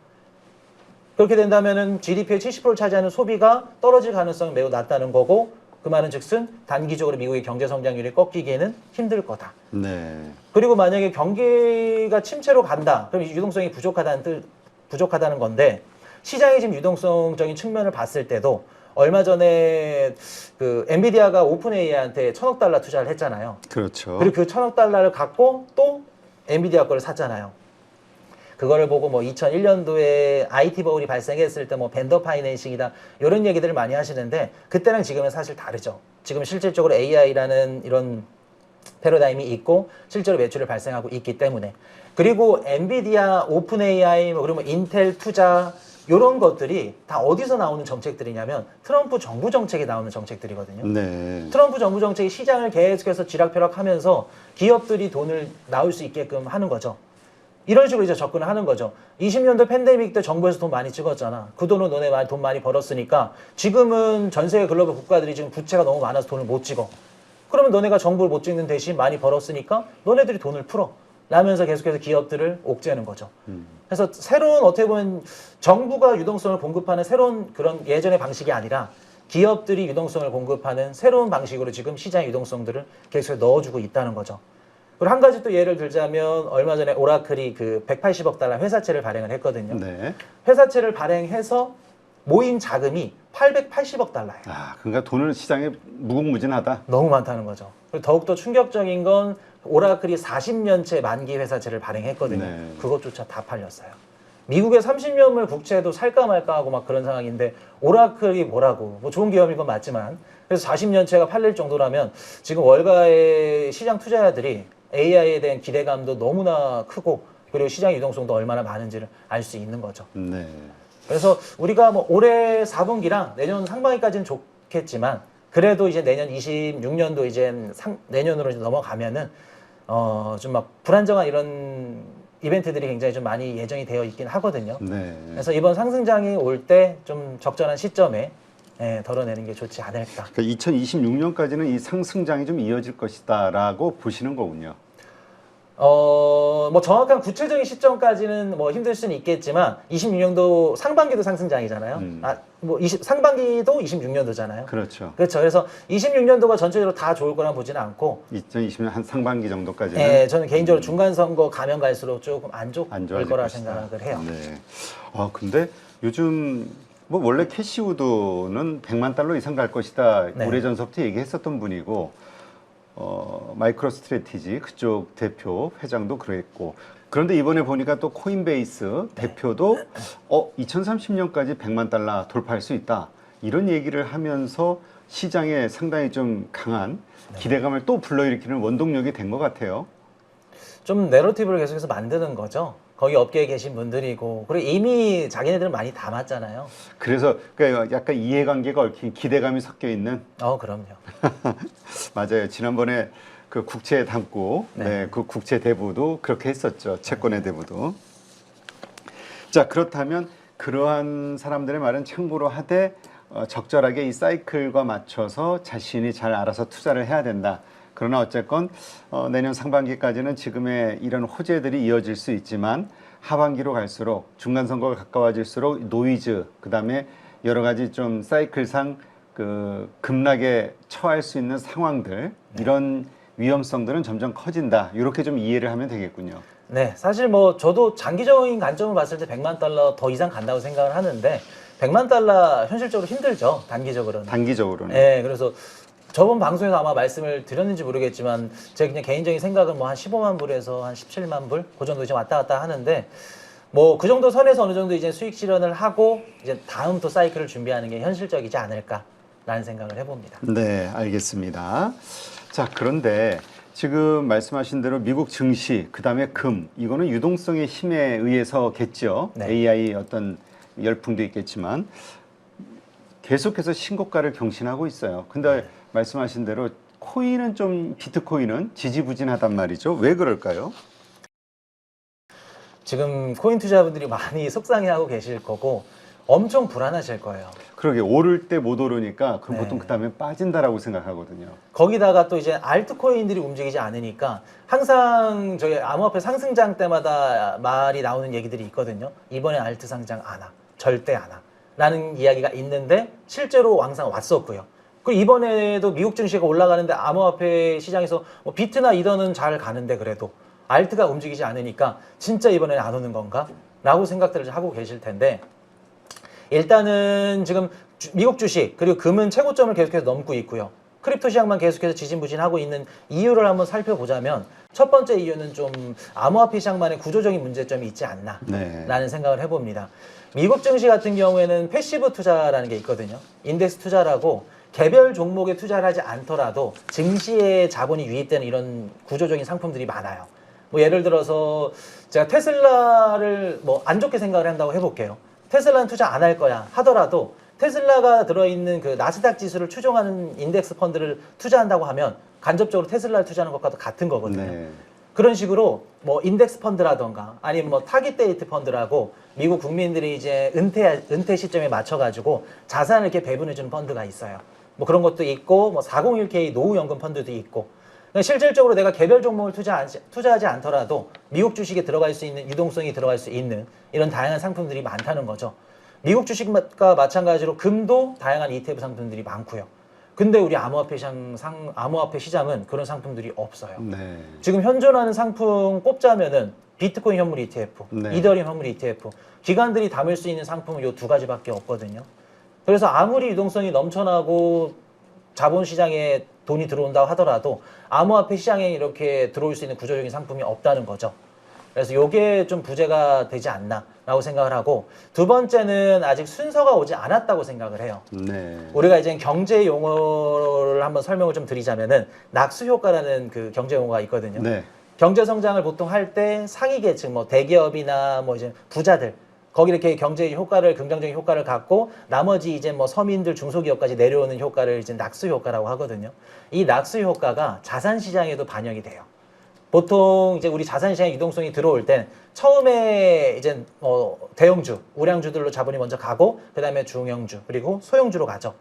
그렇게 된다면은 GDP의 70%를 차지하는 소비가 떨어질 가능성이 매우 낮다는 거고 그 말은 즉슨 단기적으로 미국의 경제 성장률이 꺾이기에는 힘들 거다. 네. 그리고 만약에 경기가 침체로 간다. 그럼 유동성이 부족하다는 건데 시장의 지금 유동성적인 측면을 봤을 때도 얼마 전에 그 엔비디아가 오픈 AI한테 1,000억 달러 투자를 했잖아요. 그렇죠. 그리고 그 1,000억 달러를 갖고 또 엔비디아 거를 샀잖아요. 그거를 보고 뭐 2001년도에 IT 버블이 발생했을 때 뭐 벤더 파이낸싱이다 이런 얘기들을 많이 하시는데 그때랑 지금은 사실 다르죠. 지금 실질적으로 AI라는 이런 패러다임이 있고 실제로 매출을 발생하고 있기 때문에 그리고 엔비디아, 오픈 AI 뭐 그리고 인텔 투자 이런 것들이 다 어디서 나오는 정책들이냐면 트럼프 정부 정책에 나오는 정책들이거든요. 네. 트럼프 정부 정책이 시장을 계속해서 쥐락펴락하면서 기업들이 돈을 나올 수 있게끔 하는 거죠. 이런 식으로 이제 접근을 하는 거죠. 20년도 팬데믹 때 정부에서 돈 많이 찍었잖아. 그 돈은 너네 돈 많이 벌었으니까 지금은 전 세계 글로벌 국가들이 지금 부채가 너무 많아서 돈을 못 찍어. 그러면 너네가 정부를 못 찍는 대신 많이 벌었으니까 너네들이 돈을 풀어. 라면서 계속해서 기업들을 옥죄는 거죠. 그래서 새로운 어떻게 보면 정부가 유동성을 공급하는 새로운 그런 예전의 방식이 아니라 기업들이 유동성을 공급하는 새로운 방식으로 지금 시장의 유동성들을 계속 넣어주고 있다는 거죠. 그리고 한 가지 또 예를 들자면 얼마 전에 오라클이 그 180억 달러 회사채를 발행을 했거든요. 네. 회사채를 발행해서 모인 자금이 880억 달러예요. 아, 그러니까 돈을 시장에 무궁무진하다. 너무 많다는 거죠. 그리고 더욱더 충격적인 건 오라클이 40년째 만기 회사채를 발행했거든요. 네. 그것조차 다 팔렸어요. 미국의 30년물 국채도 살까 말까 하고 막 그런 상황인데 오라클이 뭐라고 뭐 좋은 기업인 건 맞지만 그래서 40년채가 팔릴 정도라면 지금 월가의 시장 투자자들이 AI에 대한 기대감도 너무나 크고 그리고 시장 유동성도 얼마나 많은지를 알 수 있는 거죠. 네. 그래서 우리가 뭐 올해 4분기랑 내년 상반기까지는 좋겠지만 그래도 이제 내년 26년도 이제 내년으로 이제 넘어가면은 좀 막 불안정한 이런 이벤트들이 굉장히 좀 많이 예정이 되어 있긴 하거든요. 네. 그래서 이번 상승장이 올 때 좀 적절한 시점에 덜어내는 게 좋지 않을까. 그러니까 2026년까지는 이 상승장이 좀 이어질 것이다라고 보시는 거군요. 뭐 정확한 구체적인 시점까지는 뭐 힘들 수는 있겠지만 26년도 상반기도 상승장이잖아요. 뭐 상반기도 26년도잖아요. 그렇죠. 그렇죠. 그래서 26년도가 전체적으로 다 좋을 거라 보지는 않고 2020년 한 상반기 정도까지는 저는 개인적으로 중간 선거 가면 갈수록 조금 안 좋을 좋아질 거라 것이다. 생각을 해요. 네. 근데 요즘 뭐 원래 캐시우드는 100만 달러 이상 갈 것이다. 네. 오래전서부터 얘기했었던 분이고 마이크로 스트래티지 그쪽 대표 회장도 그랬고 그런데 이번에 보니까 또 코인베이스 대표도 2030년까지 100만 달러 돌파할 수 있다. 이런 얘기를 하면서 시장에 상당히 좀 강한 기대감을 또 불러일으키는 원동력이 된 것 같아요. 좀 내러티브를 계속해서 만드는 거죠. 거기 업계에 계신 분들이고 그리고 이미 자기네들은 많이 담았잖아요. 그래서 그러니까 약간 이해관계가 얽힌 기대감이 섞여 있는. 그럼요. 맞아요. 지난번에 그 국채 담고 그 국채 대부도 그렇게 했었죠. 채권의 대부도. 자, 그렇다면 그러한 사람들의 말은 참고로 하되 적절하게 이 사이클과 맞춰서 자신이 잘 알아서 투자를 해야 된다. 그러나 어쨌건 내년 상반기까지는 지금의 이런 호재들이 이어질 수 있지만 하반기로 갈수록 중간 선거가 가까워질수록 노이즈 그다음에 여러 가지 좀 사이클상 그 급락에 처할 수 있는 상황들 이런 위험성들은 점점 커진다. 이렇게 좀 이해를 하면 되겠군요. 네, 사실 뭐 저도 장기적인 관점을 봤을 때 100만 달러 더 이상 간다고 생각을 하는데 100만 달러 현실적으로 힘들죠. 단기적으로는. 단기적으로는. 네, 그래서 저번 방송에서 아마 말씀을 드렸는지 모르겠지만 제 그냥 개인적인 생각은 뭐 한 15만 불에서 한 17만 불 그 정도 이제 왔다 갔다 하는데 뭐 그 정도 선에서 어느 정도 이제 수익 실현을 하고 이제 다음 또 사이클을 준비하는 게 현실적이지 않을까라는 생각을 해봅니다. 네, 알겠습니다. 자, 그런데 지금 말씀하신 대로 미국 증시 그다음에 금 이거는 유동성의 힘에 의해서겠죠. 네. AI 어떤 열풍도 있겠지만 계속해서 신고가를 경신하고 있어요. 근데 말씀하신 대로 코인은 좀 비트코인은 지지부진하단 말이죠. 왜 그럴까요? 지금 코인 투자분들이 많이 속상해하고 계실 거고 엄청 불안하실 거예요. 그러게 오를 때 못 오르니까 그럼 네. 보통 그다음에 빠진다라고 생각하거든요. 거기다가 또 이제 알트코인들이 움직이지 않으니까 항상 저희 암호화폐 상승장 때마다 말이 나오는 얘기들이 있거든요. 이번에 알트 상장 안 와. 절대 안 와. 라는 이야기가 있는데 실제로 왕상 왔었고요. 그리고 이번에도 미국 증시가 올라가는데 암호화폐 시장에서 뭐 비트나 이더는 잘 가는데 그래도 알트가 움직이지 않으니까 진짜 이번에는 안 오는 건가? 라고 생각들을 하고 계실 텐데 일단은 지금 미국 주식 그리고 금은 최고점을 계속해서 넘고 있고요. 크립토 시장만 계속해서 지진부진하고 있는 이유를 한번 살펴보자면 첫 번째 이유는 좀 암호화폐 시장만의 구조적인 문제점이 있지 않나 라는 생각을 해봅니다. 미국 증시 같은 경우에는 패시브 투자라는 게 있거든요. 인덱스 투자라고 개별 종목에 투자를 하지 않더라도 증시에 자본이 유입되는 이런 구조적인 상품들이 많아요. 뭐 예를 들어서 제가 테슬라를 뭐 안 좋게 생각을 한다고 해볼게요. 테슬라는 투자 안 할 거야 하더라도 테슬라가 들어있는 그 나스닥 지수를 추종하는 인덱스 펀드를 투자한다고 하면 간접적으로 테슬라를 투자하는 것과도 같은 거거든요. 네. 그런 식으로 뭐 인덱스 펀드라던가 아니면 뭐 타깃 데이트 펀드라고 미국 국민들이 이제 은퇴 시점에 맞춰가지고 자산을 이렇게 배분해주는 펀드가 있어요. 뭐 그런 것도 있고 뭐 401k 노후연금 펀드도 있고 그러니까 실질적으로 내가 개별 종목을 투자하지 않더라도 미국 주식에 들어갈 수 있는 유동성이 들어갈 수 있는 이런 다양한 상품들이 많다는 거죠. 미국 주식과 마찬가지로 금도 다양한 ETF 상품들이 많고요. 근데 우리 암호화폐 시장은 그런 상품들이 없어요. 네. 지금 현존하는 상품 꼽자면은 비트코인 현물 ETF, 이더리움 현물 ETF, 기관들이 담을 수 있는 상품은 이 두 가지밖에 없거든요. 그래서 아무리 유동성이 넘쳐나고 자본시장에 돈이 들어온다고 하더라도 암호화폐 시장에 이렇게 들어올 수 있는 구조적인 상품이 없다는 거죠. 그래서 이게 좀 부재가 되지 않나라고 생각을 하고 두 번째는 아직 순서가 오지 않았다고 생각을 해요. 네. 우리가 이제 경제 용어를 한번 설명을 좀 드리자면은 낙수 효과라는 그 경제 용어가 있거든요. 네. 경제 성장을 보통 할 때 상위 계층, 뭐 대기업이나 뭐 이제 부자들 거기 이렇게 경제 효과를 긍정적인 효과를 갖고 나머지 이제 뭐 서민들 중소기업까지 내려오는 효과를 이제 낙수 효과라고 하거든요. 이 낙수 효과가 자산 시장에도 반영이 돼요. 보통 이제 우리 자산시장의 유동성이 들어올 땐 처음에 이제 대형주, 우량주들로 자본이 먼저 가고 그다음에 중형주 그리고 소형주로 가죠.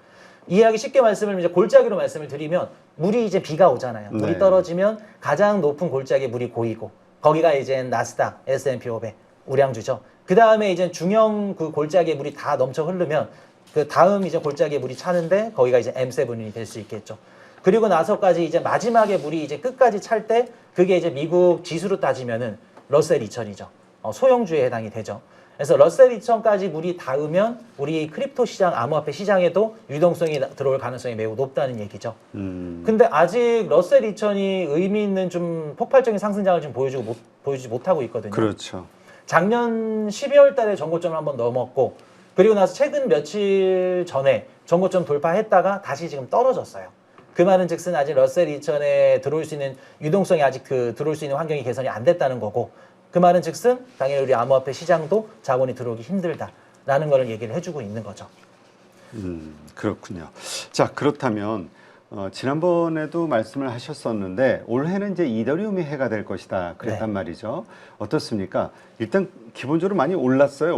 이해하기 쉽게 말씀을 이제 골짜기로 말씀을 드리면 물이 이제 비가 오잖아요. 물이 네. 떨어지면 가장 높은 골짜기에 물이 고이고 거기가 이제 나스닥, S&P 500, 우량주죠. 그다음에 이제 중형 그 골짜기에 물이 다 넘쳐 흐르면 그 다음 이제 골짜기에 물이 차는데 거기가 이제 M7이 될 수 있겠죠. 그리고 나서까지 이제 마지막에 물이 이제 끝까지 찰 때 그게 이제 미국 지수로 따지면은 러셀 2000이죠. 소형주에 해당이 되죠. 그래서 러셀 2000까지 물이 닿으면 우리 크립토 시장, 암호화폐 시장에도 유동성이 들어올 가능성이 매우 높다는 얘기죠. 근데 아직 러셀 2000이 의미 있는 좀 폭발적인 상승장을 지금 보여주지 못하고 있거든요. 그렇죠. 작년 12월 달에 전고점을 한번 넘었고 그리고 나서 최근 며칠 전에 전고점 돌파했다가 다시 지금 떨어졌어요. 그 말은 즉슨 아직 러셀 2000에 들어올 수 있는 유동성이 아직 들어올 수 있는 환경이 개선이 안 됐다는 거고 그 말은 즉슨 당연히 우리 암호화폐 시장도 자본이 들어오기 힘들다라는 걸 얘기를 해주고 있는 거죠. 그렇군요. 자, 그렇다면 지난번에도 말씀을 하셨었는데 올해는 이제 이더리움이 해가 될 것이다 그랬단 네. 말이죠. 어떻습니까? 일단 기본적으로 많이 올랐어요.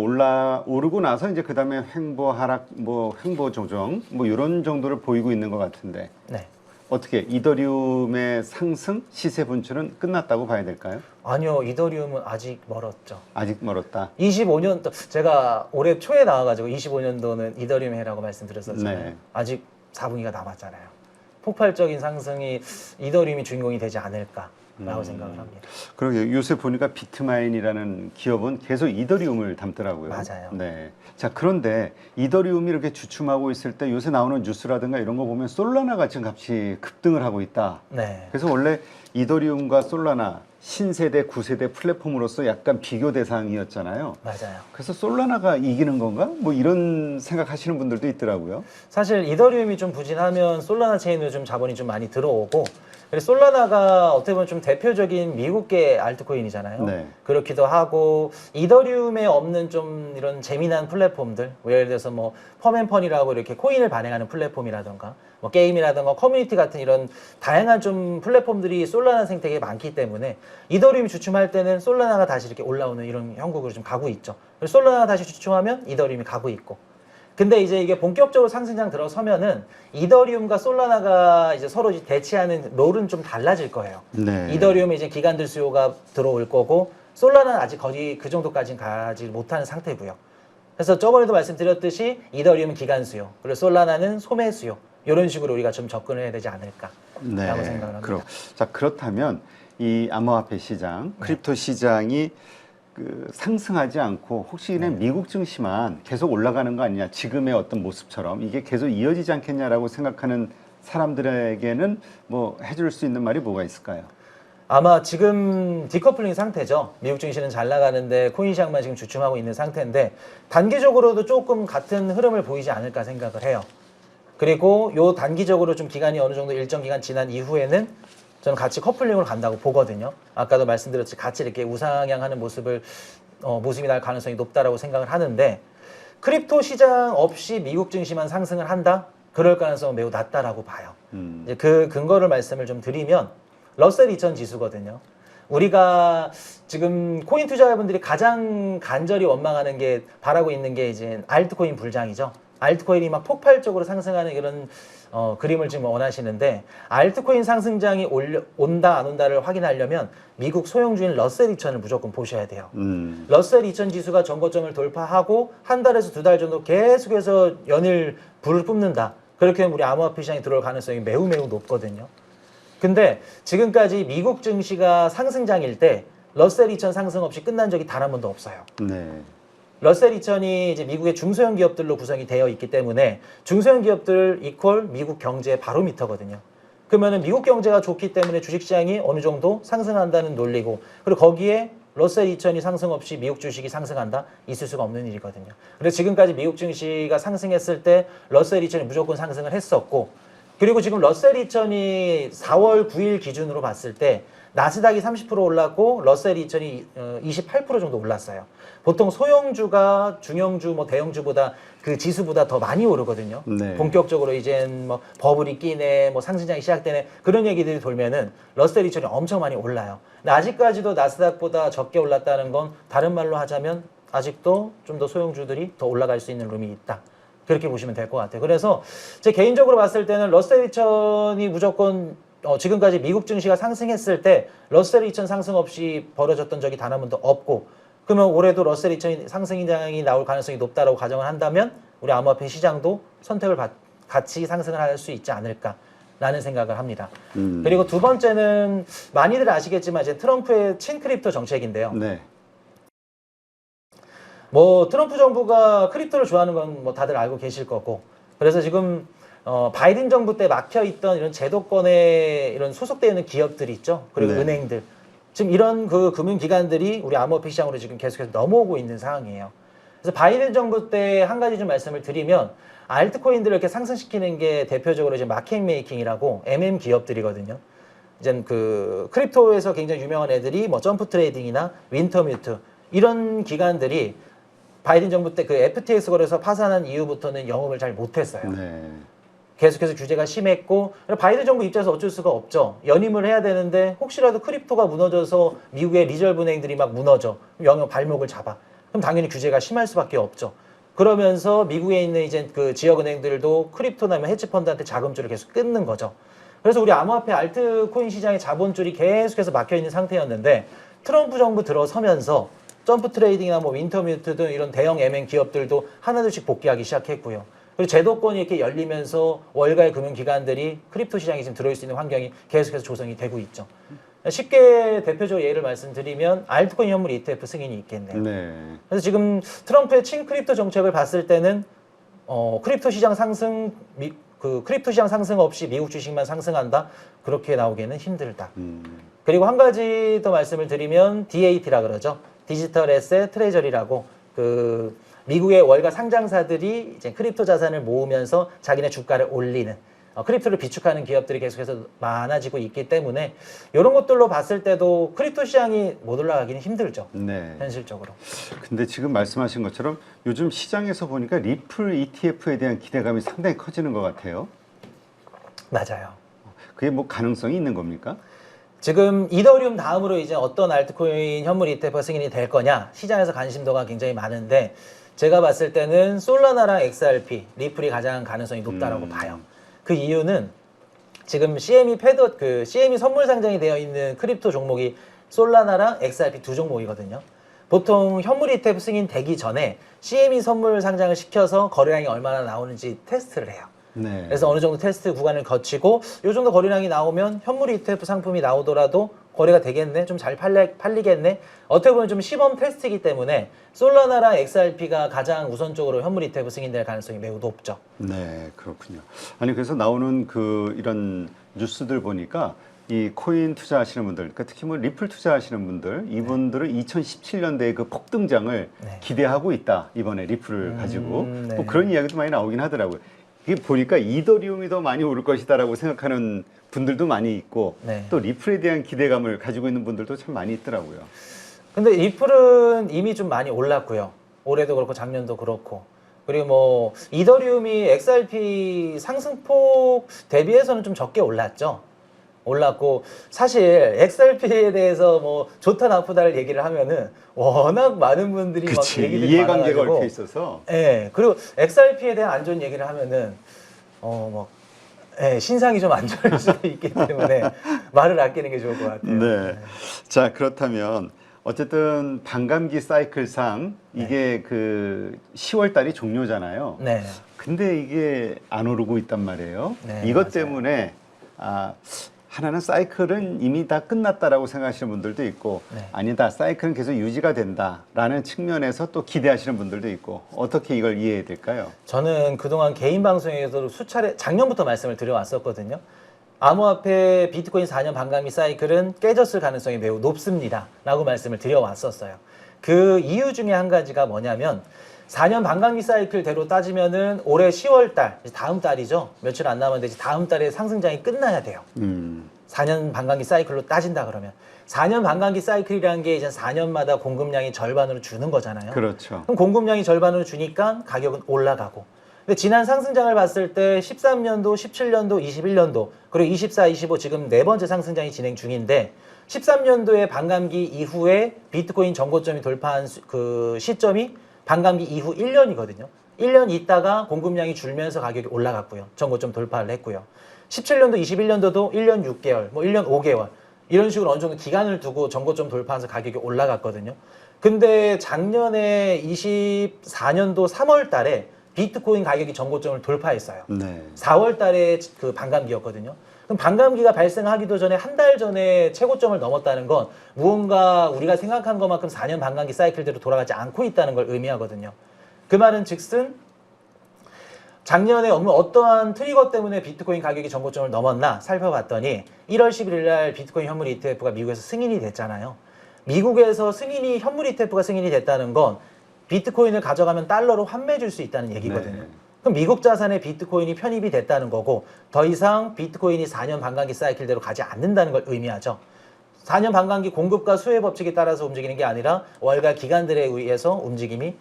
오르고 나서 이제 그다음에 횡보 하락, 뭐 횡보 조정, 뭐 이런 정도를 보이고 있는 것 같은데 네. 어떻게 이더리움의 상승 시세 분출은 끝났다고 봐야 될까요? 아니요, 이더리움은 아직 멀었죠. 아직 멀었다. 25년도 제가 올해 초에 나와가지고 25년도는 이더리움 해라고 말씀드렸었잖아요. 네. 아직 4분기가 남았잖아요. 폭발적인 상승이 이더리움이 주인공이 되지 않을까라고 생각을 합니다. 그러게 요새 보니까 비트마인이라는 기업은 계속 이더리움을 담더라고요. 맞아요. 네. 자, 그런데 이더리움이 이렇게 주춤하고 있을 때 요새 나오는 뉴스라든가 이런 거 보면 솔라나가 지금 값이 급등을 하고 있다. 네. 그래서 원래 이더리움과 솔라나 신세대, 구세대 플랫폼으로서 약간 비교 대상이었잖아요. 맞아요. 그래서 솔라나가 이기는 건가? 뭐 이런 생각하시는 분들도 있더라고요. 사실 이더리움이 좀 부진하면 솔라나 체인으로 좀 자본이 좀 많이 들어오고 그래서 솔라나가 어떻게 보면 좀 대표적인 미국계 알트코인이잖아요. 네. 그렇기도 하고 이더리움에 없는 좀 이런 재미난 플랫폼들 예를 들어서 뭐 펌앤펀이라고 이렇게 코인을 발행하는 플랫폼이라던가 뭐 게임이라던가 커뮤니티 같은 이런 다양한 좀 플랫폼들이 솔라나 생태계에 많기 때문에 이더리움이 주춤할 때는 솔라나가 다시 이렇게 올라오는 이런 형국으로 좀 가고 있죠. 그래서 솔라나가 다시 주춤하면 이더리움이 가고 있고 근데 이제 이게 본격적으로 상승장 들어서면은 이더리움과 솔라나가 이제 서로 대치하는 롤은 좀 달라질 거예요. 네. 이더리움에 이제 기관들 수요가 들어올 거고 솔라나는 아직 거의 그 정도까지는 가지 못하는 상태고요. 그래서 저번에도 말씀드렸듯이 이더리움은 기관 수요, 그리고 솔라나는 소매 수요. 이런 식으로 우리가 좀 접근을 해야 되지 않을까라고 생각을 합니다. 자, 그렇다면 이 암호화폐 시장, 크립토 시장이 상승하지 않고 혹시 그냥 미국 증시만 계속 올라가는 거 아니냐, 지금의 어떤 모습처럼 이게 계속 이어지지 않겠냐라고 생각하는 사람들에게는 뭐 해줄 수 있는 말이 뭐가 있을까요? 아마 지금 디커플링 상태죠. 미국 증시는 잘 나가는데 코인 시장만 지금 주춤하고 있는 상태인데 단기적으로도 조금 같은 흐름을 보이지 않을까 생각을 해요. 그리고 요 단기적으로 좀 기간이 어느 정도 일정 기간 지난 이후에는 저는 같이 커플링으로 간다고 보거든요. 아까도 말씀드렸듯이 같이 이렇게 우상향하는 모습이 날 가능성이 높다라고 생각을 하는데 크립토 시장 없이 미국 증시만 상승을 한다? 그럴 가능성은 매우 낮다라고 봐요. 이제 그 근거를 말씀을 좀 드리면 러셀 2000 지수거든요. 우리가 지금 코인 투자자분들이 가장 간절히 원망하는 게 바라고 있는 게 이제 알트코인 불장이죠. 알트코인이 막 폭발적으로 상승하는 이런 그림을 지금 원하시는데 알트코인 상승장이 온다 안 온다를 확인하려면 미국 소형주인 러셀 2000을 무조건 보셔야 돼요. 러셀 2000 지수가 전고점을 돌파하고 한 달에서 두 달 정도 계속해서 연일 불을 뿜는다. 그렇게 하면 우리 암호화폐 시장에 들어올 가능성이 매우 높거든요. 근데 지금까지 미국 증시가 상승장일 때 러셀 2000 상승 없이 끝난 적이 단 한 번도 없어요. 네. 러셀 2000이 이제 미국의 중소형 기업들로 구성이 되어 있기 때문에 중소형 기업들 이퀄 미국 경제의 바로미터거든요. 그러면은 미국 경제가 좋기 때문에 주식시장이 어느 정도 상승한다는 논리고 그리고 거기에 러셀 2000이 상승 없이 미국 주식이 상승한다? 있을 수가 없는 일이거든요. 그래서 지금까지 미국 증시가 상승했을 때 러셀 2000이 무조건 상승을 했었고 그리고 지금 러셀 2000이 4월 9일 기준으로 봤을 때 나스닥이 30% 올랐고 러셀 2000이 28% 정도 올랐어요. 보통 소형주가 중형주, 뭐 대형주보다 그 지수보다 더 많이 오르거든요. 네. 본격적으로 이젠 뭐 버블이 끼네, 뭐 상승장이 시작되네 그런 얘기들이 돌면은 러셀 2000이 엄청 많이 올라요. 근데 아직까지도 나스닥보다 적게 올랐다는 건 다른 말로 하자면 아직도 좀 더 소형주들이 더 올라갈 수 있는 룸이 있다. 그렇게 보시면 될 것 같아요. 그래서 제 개인적으로 봤을 때는 러셀 2000이 무조건 지금까지 미국 증시가 상승했을 때 러셀 2000 상승 없이 벌어졌던 적이 단 한 번도 없고, 그러면 올해도 러셀 2000 상승장이 나올 가능성이 높다라고 가정을 한다면 우리 암호화폐 시장도 선택을 같이 상승을 할 수 있지 않을까라는 생각을 합니다. 그리고 두 번째는 많이들 아시겠지만 이제 트럼프의 친크립토 정책인데요. 네. 뭐 트럼프 정부가 크립토를 좋아하는 건 뭐 다들 알고 계실 거고, 그래서 지금 바이든 정부 때 막혀 있던 이런 제도권에 이런 소속되어 있는 기업들이 있죠. 그리고 네. 은행들. 지금 이런 그 금융기관들이 우리 암호화폐 시장으로 지금 계속해서 넘어오고 있는 상황이에요. 그래서 바이든 정부 때 한 가지 좀 말씀을 드리면 알트코인들을 이렇게 상승시키는 게 대표적으로 이제 마켓 메이킹이라고 MM 기업들이거든요. 이제 그 크립토에서 굉장히 유명한 애들이 뭐 점프 트레이딩이나 윈터뮤트 이런 기관들이 바이든 정부 때 그 FTX 거래소 파산한 이후부터는 영업을 잘 못했어요. 네. 계속해서 규제가 심했고, 바이든 정부 입장에서 어쩔 수가 없죠. 연임을 해야 되는데 혹시라도 크립토가 무너져서 미국의 리저브 은행들이 막 무너져, 영역 발목을 잡아. 그럼 당연히 규제가 심할 수밖에 없죠. 그러면서 미국에 있는 이제 그 지역 은행들도 크립토나 헤지펀드한테 자금줄을 계속 끊는 거죠. 그래서 우리 암호화폐 알트코인 시장의 자본줄이 계속해서 막혀 있는 상태였는데 트럼프 정부 들어서면서 점프 트레이딩이나 뭐 윈터뮤트 등 이런 대형 MM 기업들도 하나둘씩 복귀하기 시작했고요. 그리고 제도권이 이렇게 열리면서 월가의 금융기관들이 크립토 시장에 지금 들어올 수 있는 환경이 계속해서 조성이 되고 있죠. 쉽게 대표적으로 예를 말씀드리면 알트코인 현물 ETF 승인이 있겠네요. 네. 그래서 지금 트럼프의 친크립토 정책을 봤을 때는 크립토 시장 상승 그 크립토 시장 상승 없이 미국 주식만 상승한다? 그렇게 나오기는 힘들다. 그리고 한 가지 더 말씀을 드리면 DAT라 그러죠. 디지털 에셋 트레저리라고 그 미국의 월가 상장사들이 이제 크립토 자산을 모으면서 자기네 주가를 올리는 크립토를 비축하는 기업들이 계속해서 많아지고 있기 때문에 이런 것들로 봤을 때도 크립토 시장이 못 올라가기는 힘들죠. 네. 현실적으로. 근데 지금 말씀하신 것처럼 요즘 시장에서 보니까 리플 ETF에 대한 기대감이 상당히 커지는 것 같아요. 맞아요. 그게 뭐 가능성이 있는 겁니까? 지금 이더리움 다음으로 이제 어떤 알트코인 현물 ETF가 승인이 될 거냐 시장에서 관심도가 굉장히 많은데 제가 봤을 때는 솔라나랑 XRP, 리플이 가장 가능성이 높다라고 봐요. 그 이유는 지금 CME 선물 상장이 되어 있는 크립토 종목이 솔라나랑 XRP 두 종목이거든요. 보통 현물 ETF 승인 되기 전에 CME 선물 상장을 시켜서 거래량이 얼마나 나오는지 테스트를 해요. 네. 그래서 어느 정도 테스트 구간을 거치고 이 정도 거래량이 나오면 현물 ETF 상품이 나오더라도 거래가 되겠네, 좀 잘 팔리겠네. 어떻게 보면 좀 시범 테스트이기 때문에 솔라나랑 XRP가 가장 우선적으로 현물 ETF 승인될 가능성이 매우 높죠. 네, 그렇군요. 아니 그래서 나오는 그 이런 뉴스들 보니까 이 코인 투자하시는 분들, 그러니까 특히 뭐 리플 투자하시는 분들, 이분들은 2017년대의 그 폭등장을 기대하고 있다. 이번에 리플을 가지고 네. 뭐 그런 이야기도 많이 나오긴 하더라고요. 이게 보니까 이더리움이 더 많이 오를 것이다라고 생각하는 분들도 많이 있고 네. 또 리플에 대한 기대감을 가지고 있는 분들도 참 많이 있더라고요. 근데 리플은 이미 좀 많이 올랐고요. 올해도 그렇고 작년도 그렇고. 그리고 뭐 이더리움이 XRP 상승폭 대비해서는 좀 적게 올랐죠. 올랐고 사실 XRP에 대해서 뭐 좋다 나쁘다를 얘기를 하면은 워낙 많은 분들이 그치, 막 얘기들이 이해관계가 많아가지고 얽혀 있어서. 예. 그리고 XRP에 대한 안 좋은 얘기를 하면은 신상이 좀 안 좋을 수도 있기 때문에 말을 아끼는 게 좋을 것 같아요. 네. 자, 그렇다면 어쨌든 반감기 사이클상 이게 그 10월 달이 종료잖아요. 네. 근데 이게 안 오르고 있단 말이에요. 네, 이것 맞아요. 때문에 하나는 사이클은 이미 다 끝났다라고 생각하시는 분들도 있고 네. 아니다, 사이클은 계속 유지가 된다라는 측면에서 또 기대하시는 분들도 있고 어떻게 이걸 이해해야 될까요? 저는 그동안 개인 방송에서도 수차례 작년부터 말씀을 드려왔었거든요. 암호화폐 비트코인 4년 반감기 사이클은 깨졌을 가능성이 매우 높습니다. 라고 말씀을 드려왔었어요. 그 이유 중에 한 가지가 뭐냐면 4년 반감기 사이클대로 따지면은 올해 10월 달, 다음 달이죠. 며칠 안 남았는데 다음 달에 상승장이 끝나야 돼요. 4년 반감기 사이클로 따진다 그러면 4년 반감기 사이클이라는 게 이제 4년마다 공급량이 절반으로 주는 거잖아요. 그렇죠. 그럼 공급량이 절반으로 주니까 가격은 올라가고. 근데 지난 상승장을 봤을 때 13년도, 17년도, 21년도 그리고 24, 25 지금 네 번째 상승장이 진행 중인데 13년도에 반감기 이후에 비트코인 전고점이 돌파한 그 시점이 반감기 이후 1년이거든요. 1년 있다가 공급량이 줄면서 가격이 올라갔고요. 전고점 돌파를 했고요. 17년도, 21년도도 1년 6개월, 뭐 1년 5개월 이런 식으로 어느 정도 기간을 두고 전고점 돌파하면서 가격이 올라갔거든요. 근데 작년에 24년도 3월 달에 비트코인 가격이 전고점을 돌파했어요. 네. 4월 달에 그 반감기였거든요. 그럼 반감기가 발생하기도 전에 한 달 전에 최고점을 넘었다는 건 무언가 우리가 생각한 것만큼 4년 반감기 사이클대로 돌아가지 않고 있다는 걸 의미하거든요. 그 말은 즉슨 작년에 어떠한 트리거 때문에 비트코인 가격이 전고점을 넘었나 살펴봤더니 1월 11일 날 비트코인 현물 ETF가 미국에서 승인이 됐잖아요. 미국에서 현물 ETF가 승인이 됐다는 건 비트코인을 가져가면 달러로 환매해 줄 수 있다는 얘기거든요. 네. 그럼 미국 자산에 비트코인이 편입이 됐다는 거고 더 이상 비트코인이 4년 반감기 사이클대로 가지 않는다는 걸 의미하죠. 4년 반감기 공급과 수혜 법칙에 따라서 움직이는 게 아니라 월가 기관들에 의해서 움직임이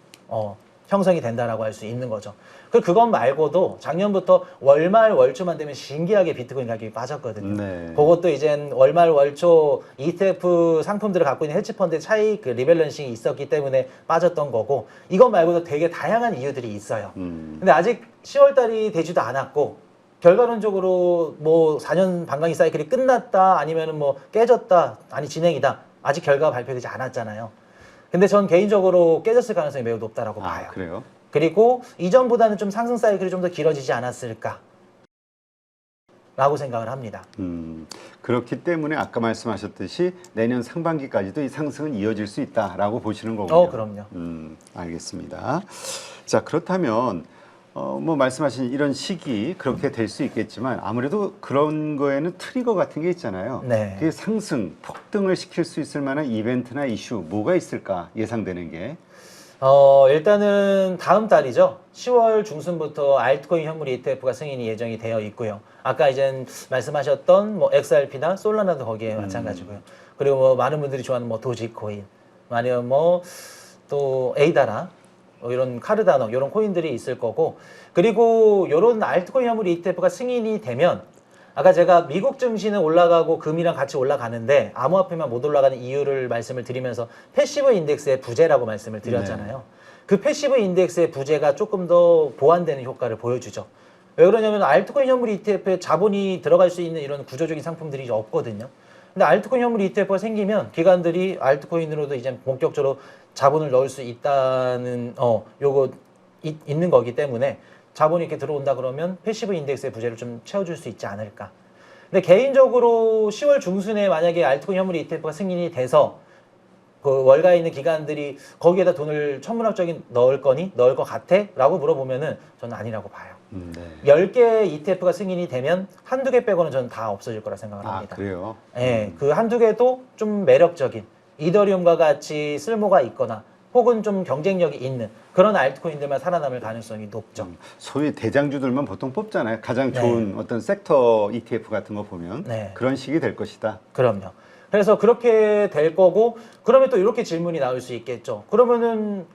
형성이 된다라고 할 수 있는 거죠. 그것 말고도 작년부터 월말 월초만 되면 신기하게 비트코인 가격이 빠졌거든요. 네. 그것도 이젠 월말 월초 ETF 상품들을 갖고 있는 헤지펀드의 차익 리밸런싱이 있었기 때문에 빠졌던 거고 이것 말고도 되게 다양한 이유들이 있어요. 근데 아직 10월 달이 되지도 않았고 결과론적으로 뭐 4년 반감기 사이클이 끝났다 아니면은 뭐 깨졌다 아니 진행이다 아직 결과가 발표되지 않았잖아요. 근데 전 개인적으로 깨졌을 가능성이 매우 높다라고 봐요. 그래요? 그리고 이전보다는 좀 상승 사이클이 좀 더 길어지지 않았을까 라고 생각을 합니다. 그렇기 때문에 아까 말씀하셨듯이 내년 상반기까지도 이 상승은 이어질 수 있다라고 보시는 거군요. 그럼요. 알겠습니다. 자, 그렇다면 뭐 말씀하신 이런 시기 그렇게 될 수 있겠지만 아무래도 그런 거에는 트리거 같은 게 있잖아요. 네. 그게 상승, 폭등을 시킬 수 있을 만한 이벤트나 이슈 뭐가 있을까 예상되는 게? 일단은 다음 달이죠. 10월 중순부터 알트코인 현물 ETF가 승인이 예정이 되어 있고요. 아까 이제 말씀하셨던 뭐 XRP나 솔라나도 거기에 마찬가지고요. 그리고 뭐 많은 분들이 좋아하는 뭐 도지코인, 아니면 뭐 또 에이다라, 뭐 이런 카르다노 이런 코인들이 있을 거고, 그리고 이런 알트코인 현물 ETF가 승인이 되면 아까 제가 미국 증시는 올라가고 금이랑 같이 올라가는데 암호화폐만 못 올라가는 이유를 말씀을 드리면서 패시브 인덱스의 부재라고 말씀을 드렸잖아요. 네. 그 패시브 인덱스의 부재가 조금 더 보완되는 효과를 보여주죠. 왜 그러냐면 알트코인 현물 ETF에 자본이 들어갈 수 있는 이런 구조적인 상품들이 없거든요. 근데 알트코인 현물 ETF가 생기면 기관들이 알트코인으로도 이제 본격적으로 자본을 넣을 수 있다는 요거 있는 거기 때문에 자본이 이렇게 들어온다 그러면 패시브 인덱스의 부재를 좀 채워줄 수 있지 않을까. 근데 개인적으로 10월 중순에 만약에 알트코인 현물 ETF가 승인이 돼서 그 월가에 있는 기관들이 거기에다 돈을 천문학적인 넣을 것 같아? 라고 물어보면은 저는 아니라고 봐요. 네. 10개 ETF가 승인이 되면 한두 개 빼고는 저는 다 없어질 거라 생각을 합니다. 그래요? 네, 그 한두 개도 좀 매력적인 이더리움과 같이 쓸모가 있거나 혹은 좀 경쟁력이 있는 그런 알트코인들만 살아남을 가능성이 높죠. 소위 대장주들만 보통 뽑잖아요. 가장 좋은 어떤 섹터 ETF 같은 거 보면 그런 식이 될 것이다. 그럼요. 그래서 그렇게 될 거고, 그러면 또 이렇게 질문이 나올 수 있겠죠. 그러면은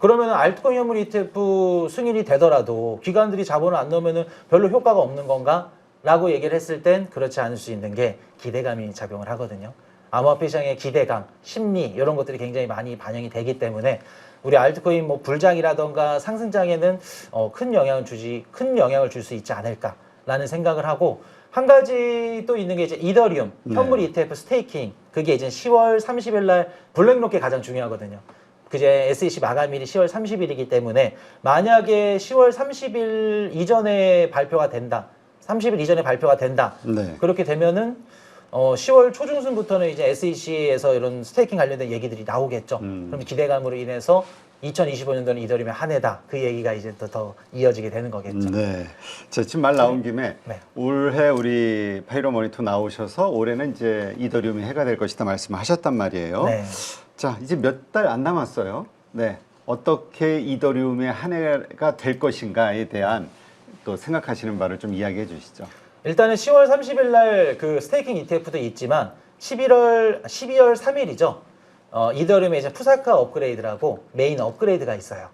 알트코인 현물 ETF 승인이 되더라도 기관들이 자본을 안 넣으면은 별로 효과가 없는 건가? 라고 얘기를 했을 땐 그렇지 않을 수 있는 게 기대감이 작용을 하거든요. 암호화폐 시장의 기대감, 심리 이런 것들이 굉장히 많이 반영이 되기 때문에 우리 알트코인 뭐 불장이라던가 상승장에는 큰 영향을 줄 수 있지 않을까라는 생각을 하고, 한 가지 또 있는 게 이제 이더리움 현물 ETF 스테이킹, 그게 이제 10월 30일 날 블랙록이 가장 중요하거든요. 그제 SEC 마감일이 10월 30일이기 때문에 만약에 10월 30일 이전에 발표가 된다. 30일 이전에 발표가 된다. 그렇게 되면은 10월 초중순부터는 이제 SEC에서 이런 스테이킹 관련된 얘기들이 나오겠죠. 그럼 기대감으로 인해서 2025년도는 이더리움의 한 해다. 그 얘기가 이제 더 이어지게 되는 거겠죠. 네. 자, 지금 말 나온 김에 올해 우리 파이로 모니터 나오셔서 올해는 이제 이더리움의 해가 될 것이다 말씀하셨단 말이에요. 자, 이제 몇 달 안 남았어요. 네. 어떻게 이더리움의 한 해가 될 것인가에 대한 또 생각하시는 바를 좀 이야기해 주시죠. 일단은 10월 30일 날 그 스테이킹 ETF도 있지만 12월 3일이죠. 이더리움의 이제 푸사카 업그레이드라고 메인 업그레이드가 있어요.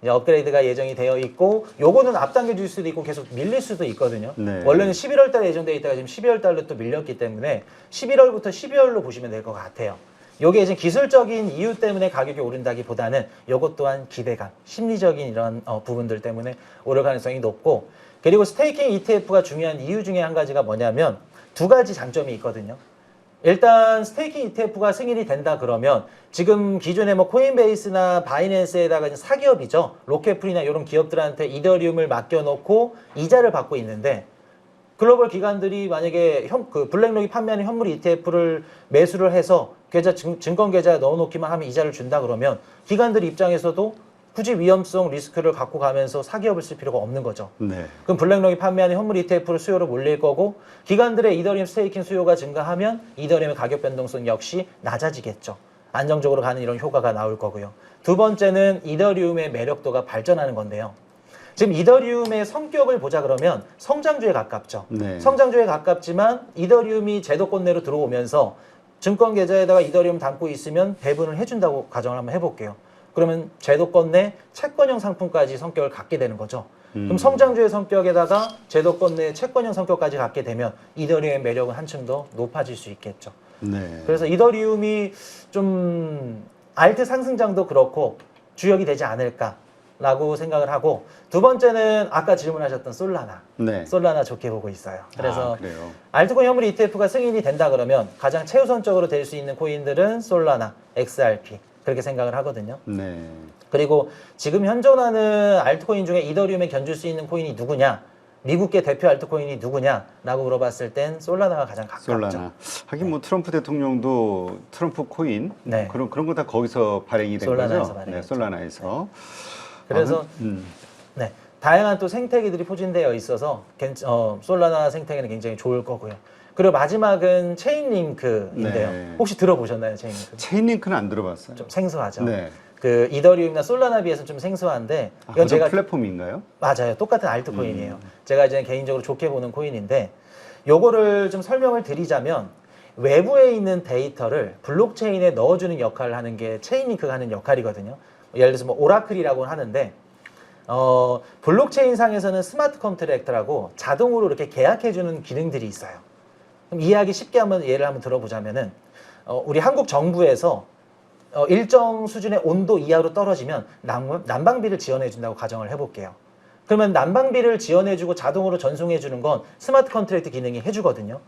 이제 업그레이드가 예정이 되어 있고 요거는 앞당겨 줄 수도 있고 계속 밀릴 수도 있거든요. 네. 원래는 11월 달에 예정돼 있다가 지금 12월 달로 또 밀렸기 때문에 11월부터 12월로 보시면 될 것 같아요. 요게 이제 기술적인 이유 때문에 가격이 오른다기보다는 요것 또한 기대감, 심리적인 이런 부분들 때문에 오를 가능성이 높고, 그리고 스테이킹 ETF가 중요한 이유 중에 한 가지가 뭐냐면 두 가지 장점이 있거든요. 일단 스테이킹 ETF가 승인이 된다 그러면 지금 기존에 뭐 코인베이스나 바이낸스에다가 이제 사기업이죠. 로켓풀이나 이런 기업들한테 이더리움을 맡겨놓고 이자를 받고 있는데, 글로벌 기관들이 만약에 그 블랙록이 판매하는 현물 ETF를 매수를 해서 증권 계좌에 넣어놓기만 하면 이자를 준다 그러면 기관들 입장에서도 굳이 위험성 리스크를 갖고 가면서 사기업을 쓸 필요가 없는 거죠. 네. 그럼 블랙록이 판매하는 현물 ETF를 수요로 몰릴 거고, 기관들의 이더리움 스테이킹 수요가 증가하면 이더리움의 가격 변동성 역시 낮아지겠죠. 안정적으로 가는 이런 효과가 나올 거고요. 두 번째는 이더리움의 매력도가 발전하는 건데요. 지금 이더리움의 성격을 보자 그러면 성장주에 가깝죠. 네. 성장주에 가깝지만 이더리움이 제도권 내로 들어오면서 증권 계좌에다가 이더리움 담고 있으면 배분을 해준다고 가정을 한번 해볼게요. 그러면 제도권 내 채권형 상품까지 성격을 갖게 되는 거죠. 그럼 성장주의 성격에다가 제도권 내 채권형 성격까지 갖게 되면 이더리움의 매력은 한층 더 높아질 수 있겠죠. 네. 그래서 이더리움이 좀 알트 상승장도 그렇고 주역이 되지 않을까라고 생각을 하고, 두 번째는 아까 질문하셨던 솔라나. 네. 솔라나 좋게 보고 있어요. 그래서 그래요. 알트코인 현물 ETF가 승인이 된다 그러면 가장 최우선적으로 될 수 있는 코인들은 솔라나, XRP 그렇게 생각을 하거든요. 네. 그리고 지금 현존하는 알트코인 중에 이더리움에 견줄 수 있는 코인이 누구냐, 미국계 대표 알트코인이 누구냐라고 물어봤을 땐 솔라나가 가장 가깝죠. 솔라나. 하긴 뭐 트럼프 대통령도 트럼프 코인 네. 그런 거 다 거기서 발행이 된 솔라나에서 거죠. 발행했죠. 네, 솔라나에서. 그래서 네, 다양한 또 생태계들이 포진되어 있어서 솔라나 생태계는 굉장히 좋을 거고요. 그리고 마지막은 체인링크인데요. 네. 혹시 들어보셨나요, 체인링크? 체인링크는 안 들어봤어요. 좀 생소하죠. 네. 그 이더리움이나 솔라나 비해서는 좀 생소한데 이건 제가 플랫폼인가요? 맞아요. 똑같은 알트코인이에요. 제가 이제 개인적으로 좋게 보는 코인인데, 요거를 좀 설명을 드리자면 외부에 있는 데이터를 블록체인에 넣어주는 역할을 하는 게 체인링크가 하는 역할이거든요. 예를 들어서 뭐 오라클이라고 하는데 블록체인 상에서는 스마트 컨트랙트라고 자동으로 이렇게 계약해주는 기능들이 있어요. 그럼 이해하기 쉽게 한번 예를 한번 들어보자면은 우리 한국 정부에서 일정 수준의 온도 이하로 떨어지면 난방비를 지원해준다고 가정을 해볼게요. 그러면 난방비를 지원해주고 자동으로 전송해주는 건 스마트 컨트랙트 기능이 해주거든요.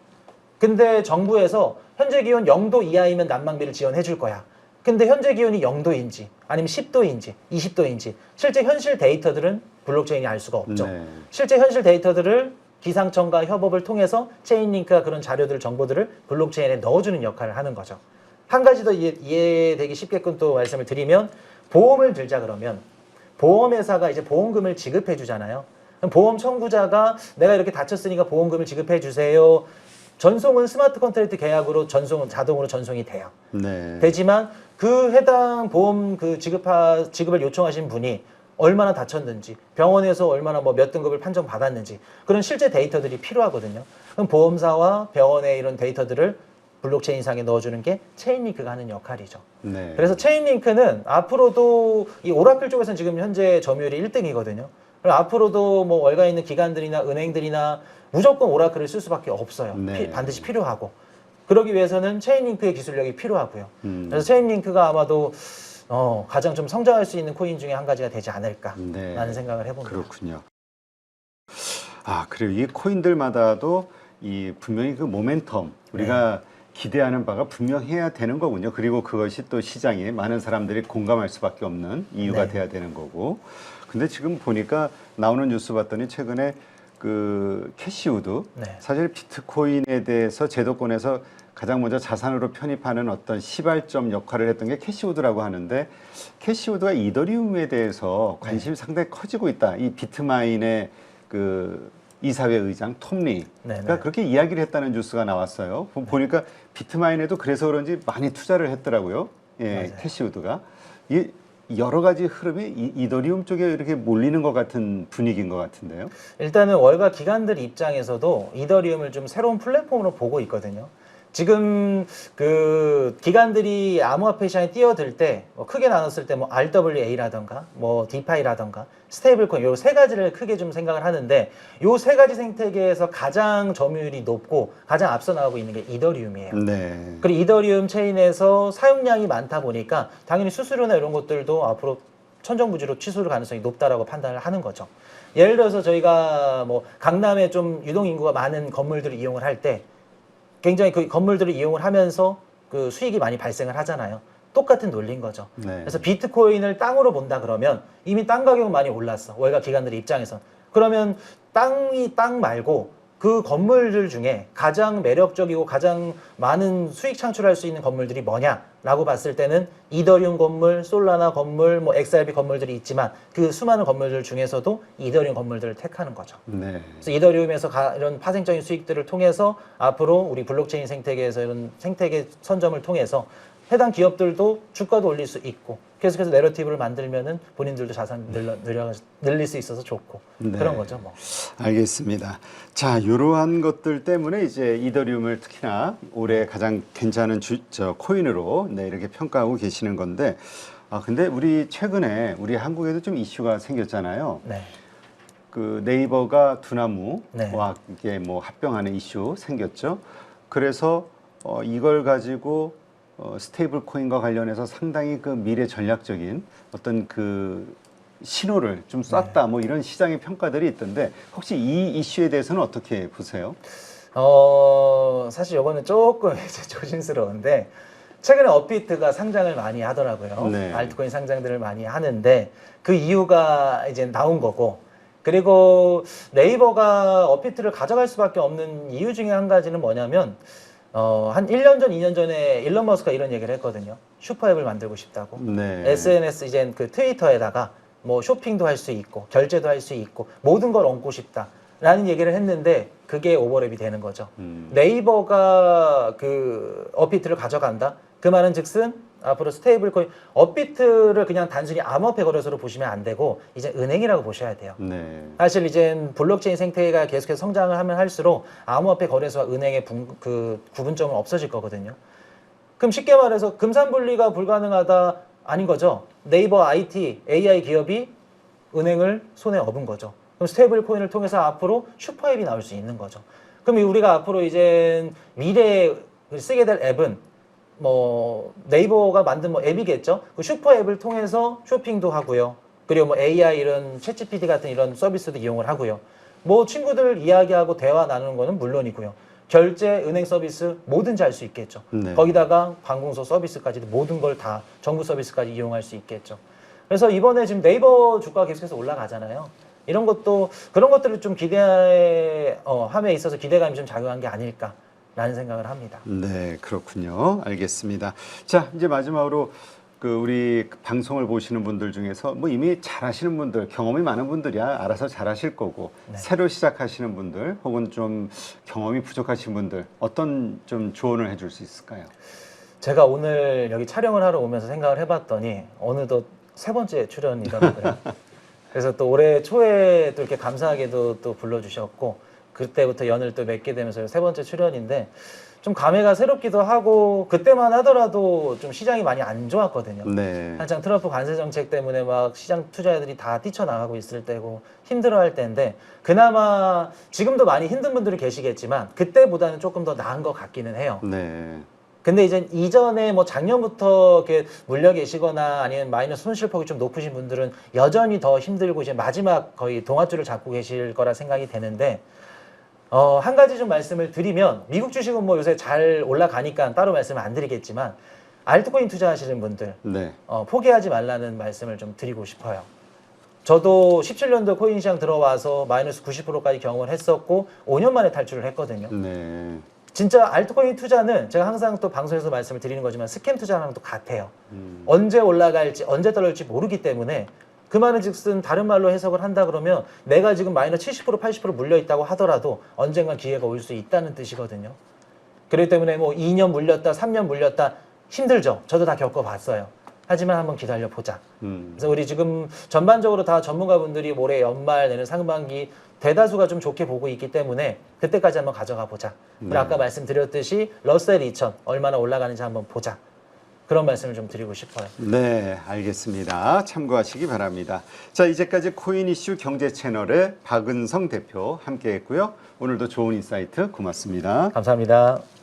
근데 정부에서 현재 기온 0도 이하이면 난방비를 지원해줄 거야. 근데 현재 기온이 0도인지 아니면 10도인지 20도인지 실제 현실 데이터들은 블록체인이 알 수가 없죠. 네. 실제 현실 데이터들을 기상청과 협업을 통해서 체인링크가 그런 자료들, 정보들을 블록체인에 넣어주는 역할을 하는 거죠. 한 가지 더 이해되기 쉽게끔 또 말씀을 드리면, 보험을 들자 그러면 보험회사가 이제 보험금을 지급해 주잖아요. 그럼 보험 청구자가 내가 이렇게 다쳤으니까 보험금을 지급해 주세요. 전송은 스마트 컨트랙트 계약으로 전송은 자동으로 전송이 돼요. 네. 되지만 그 해당 보험 그 지급을 요청하신 분이 얼마나 다쳤는지, 병원에서 얼마나 뭐 몇 등급을 판정받았는지 그런 실제 데이터들이 필요하거든요. 그럼 보험사와 병원의 이런 데이터들을 블록체인상에 넣어주는 게 체인링크가 하는 역할이죠. 네. 그래서 체인링크는 앞으로도 이 오라클 쪽에서는 지금 현재 점유율이 1등이거든요. 앞으로도 뭐 월가 있는 기관들이나 은행들이나 무조건 오라클을 쓸 수밖에 없어요. 네. 반드시 필요하고. 그러기 위해서는 체인링크의 기술력이 필요하고요. 그래서 체인링크가 아마도 가장 좀 성장할 수 있는 코인 중에 한 가지가 되지 않을까라는 네. 생각을 해봅니다. 그렇군요. 그리고 이 코인들마다도 이 분명히 그 모멘텀 우리가 기대하는 바가 분명해야 되는 거군요. 그리고 그것이 또 시장에 많은 사람들이 공감할 수밖에 없는 이유가 돼야 되는 거고. 근데 지금 보니까 나오는 뉴스 봤더니 최근에 그 캐시우드 사실 비트코인에 대해서 제도권에서 가장 먼저 자산으로 편입하는 어떤 시발점 역할을 했던 게 캐시우드라고 하는데, 캐시우드가 이더리움에 대해서 관심이 상당히 커지고 있다. 이 비트마인의 그 이사회 의장 톰리가 그렇게 이야기를 했다는 뉴스가 나왔어요. 보니까 비트마인에도 그래서 그런지 많이 투자를 했더라고요. 예, 캐시우드가. 여러 가지 흐름이 이더리움 쪽에 이렇게 몰리는 것 같은 분위기인 것 같은데요. 일단은 월가 기관들 입장에서도 이더리움을 좀 새로운 플랫폼으로 보고 있거든요. 지금 그 기관들이 암호화폐 시장에 뛰어들 때 뭐 크게 나눴을 때 뭐 RWA라던가 뭐 디파이라던가 스테이블코인 요 세 가지를 크게 좀 생각을 하는데 요 세 가지 생태계에서 가장 점유율이 높고 가장 앞서 나가고 있는 게 이더리움이에요. 네. 그리고 이더리움 체인에서 사용량이 많다 보니까 당연히 수수료나 이런 것들도 앞으로 천정부지로 취소할 가능성이 높다라고 판단을 하는 거죠. 예를 들어서 저희가 뭐 강남에 좀 유동 인구가 많은 건물들을 이용을 할 때 굉장히 그 건물들을 이용을 하면서 그 수익이 많이 발생을 하잖아요. 똑같은 논리인 거죠. 네. 그래서 비트코인을 땅으로 본다 그러면 이미 땅 가격은 많이 올랐어. 월가 기관들의 입장에선. 그러면 땅 말고 그 건물들 중에 가장 매력적이고 가장 많은 수익 창출할 수 있는 건물들이 뭐냐라고 봤을 때는 이더리움 건물, 솔라나 건물, 뭐 XRP 건물들이 있지만 그 수많은 건물들 중에서도 이더리움 건물들을 택하는 거죠. 네. 그래서 이더리움에서 이런 파생적인 수익들을 통해서 앞으로 우리 블록체인 생태계에서 이런 생태계 선점을 통해서 해당 기업들도 주가도 올릴 수 있고 계속해서 내러티브를 만들면은 본인들도 자산 늘릴 수 있어서 좋고 네. 그런 거죠. 뭐. 알겠습니다. 자, 이러한 것들 때문에 이제 이더리움을 특히나 올해 가장 괜찮은 코인으로 네, 이렇게 평가하고 계시는 건데, 근데 우리 최근에 우리 한국에도 좀 이슈가 생겼잖아요. 네. 그 네이버가 두나무와 네. 이게 뭐 합병하는 이슈 생겼죠. 그래서 이걸 가지고 스테이블 코인과 관련해서 상당히 그 미래 전략적인 어떤 그 신호를 좀 쐈다 뭐 이런 시장의 평가들이 있던데 혹시 이 이슈에 대해서는 어떻게 보세요? 사실 이거는 조금 이제 조심스러운데 최근에 업비트가 상장을 많이 하더라고요. 네. 알트코인 상장들을 많이 하는데 그 이유가 이제 나온 거고 그리고 네이버가 업비트를 가져갈 수밖에 없는 이유 중에 한 가지는 뭐냐면 한 1년 전, 2년 전에 일론 머스크가 이런 얘기를 했거든요. 슈퍼앱을 만들고 싶다고. 네. SNS 이젠 그 트위터에다가 뭐 쇼핑도 할 수 있고 결제도 할 수 있고 모든 걸 얹고 싶다라는 얘기를 했는데 그게 오버랩이 되는 거죠. 네이버가 그 업비트를 가져간다. 그 말은 즉슨 앞으로 스테이블 코인 업비트를 그냥 단순히 암호화폐 거래소로 보시면 안 되고 이제 은행이라고 보셔야 돼요. 네. 사실 이제 블록체인 생태계가 계속해서 성장을 하면 할수록 암호화폐 거래소와 은행의 그 구분점은 없어질 거거든요. 그럼 쉽게 말해서 금산분리가 불가능하다 아닌 거죠. 네이버 IT, AI 기업이 은행을 손에 업은 거죠. 그럼 스테이블 코인을 통해서 앞으로 슈퍼앱이 나올 수 있는 거죠. 그럼 우리가 앞으로 이제 미래에 쓰게 될 앱은 뭐 네이버가 만든 뭐 앱이겠죠. 그 슈퍼 앱을 통해서 쇼핑도 하고요. 그리고 뭐 AI 이런 챗GPT 같은 이런 서비스도 이용을 하고요. 뭐 친구들 이야기하고 대화 나누는 거는 물론이고요. 결제, 은행 서비스 뭐든지 할 수 있겠죠. 네. 거기다가 관공서 서비스까지도 모든 걸 다 정부 서비스까지 이용할 수 있겠죠. 그래서 이번에 지금 네이버 주가가 계속해서 올라가잖아요. 이런 것도 그런 것들을 좀 함에 있어서 기대감이 좀 작용한 게 아닐까라는 생각을 합니다. 네, 그렇군요. 알겠습니다. 자, 이제 마지막으로 그 우리 방송을 보시는 분들 중에서 뭐 이미 잘하시는 분들, 경험이 많은 분들이야 알아서 잘하실 거고 네. 새로 시작하시는 분들 혹은 좀 경험이 부족하신 분들 어떤 좀 조언을 해줄 수 있을까요? 제가 오늘 여기 촬영을 하러 오면서 생각을 해봤더니 어느덧 3번째 출연이더라고요. 그래서 또 올해 초에 또 이렇게 감사하게도 또 불러주셨고 그때부터 연을 또 맺게 되면서 3번째 출연인데 좀 감회가 새롭기도 하고 그때만 하더라도 좀 시장이 많이 안 좋았거든요. 네. 한창 트럼프 관세 정책 때문에 막 시장 투자자들이 다 뛰쳐나가고 있을 때고 힘들어할 때인데 그나마 지금도 많이 힘든 분들이 계시겠지만 그때보다는 조금 더 나은 것 같기는 해요. 네. 근데 이제 이전에 뭐 작년부터 이렇게 물려 계시거나 아니면 마이너스 손실폭이 좀 높으신 분들은 여전히 더 힘들고 이제 마지막 거의 동아줄을 잡고 계실 거라 생각이 되는데 한 가지 좀 말씀을 드리면 미국 주식은 뭐 요새 잘 올라가니까 따로 말씀을 안 드리겠지만 알트코인 투자하시는 분들 네. 포기하지 말라는 말씀을 좀 드리고 싶어요. 저도 17년도 코인 시장 들어와서 마이너스 90%까지 경험을 했었고 5년 만에 탈출을 했거든요. 네. 진짜 알트코인 투자는 제가 항상 또 방송에서 말씀을 드리는 거지만 스캠 투자랑 또 같아요. 언제 올라갈지 언제 떨어질지 모르기 때문에 그 말은 즉슨 다른 말로 해석을 한다 그러면 내가 지금 마이너스 70% 80% 물려 있다고 하더라도 언젠가 기회가 올 수 있다는 뜻이거든요. 그렇기 때문에 뭐 2년 물렸다 3년 물렸다 힘들죠. 저도 다 겪어봤어요. 하지만 한번 기다려 보자. 그래서 우리 지금 전반적으로 다 전문가분들이 올해 연말 내년 상반기 대다수가 좀 좋게 보고 있기 때문에 그때까지 한번 가져가 보자. 그리고 아까 말씀드렸듯이 러셀 2000 얼마나 올라가는지 한번 보자. 그런 말씀을 좀 드리고 싶어요. 네, 알겠습니다. 참고하시기 바랍니다. 자, 이제까지 코인 이슈 경제 채널의 박은성 대표 함께했고요. 오늘도 좋은 인사이트 고맙습니다. 감사합니다.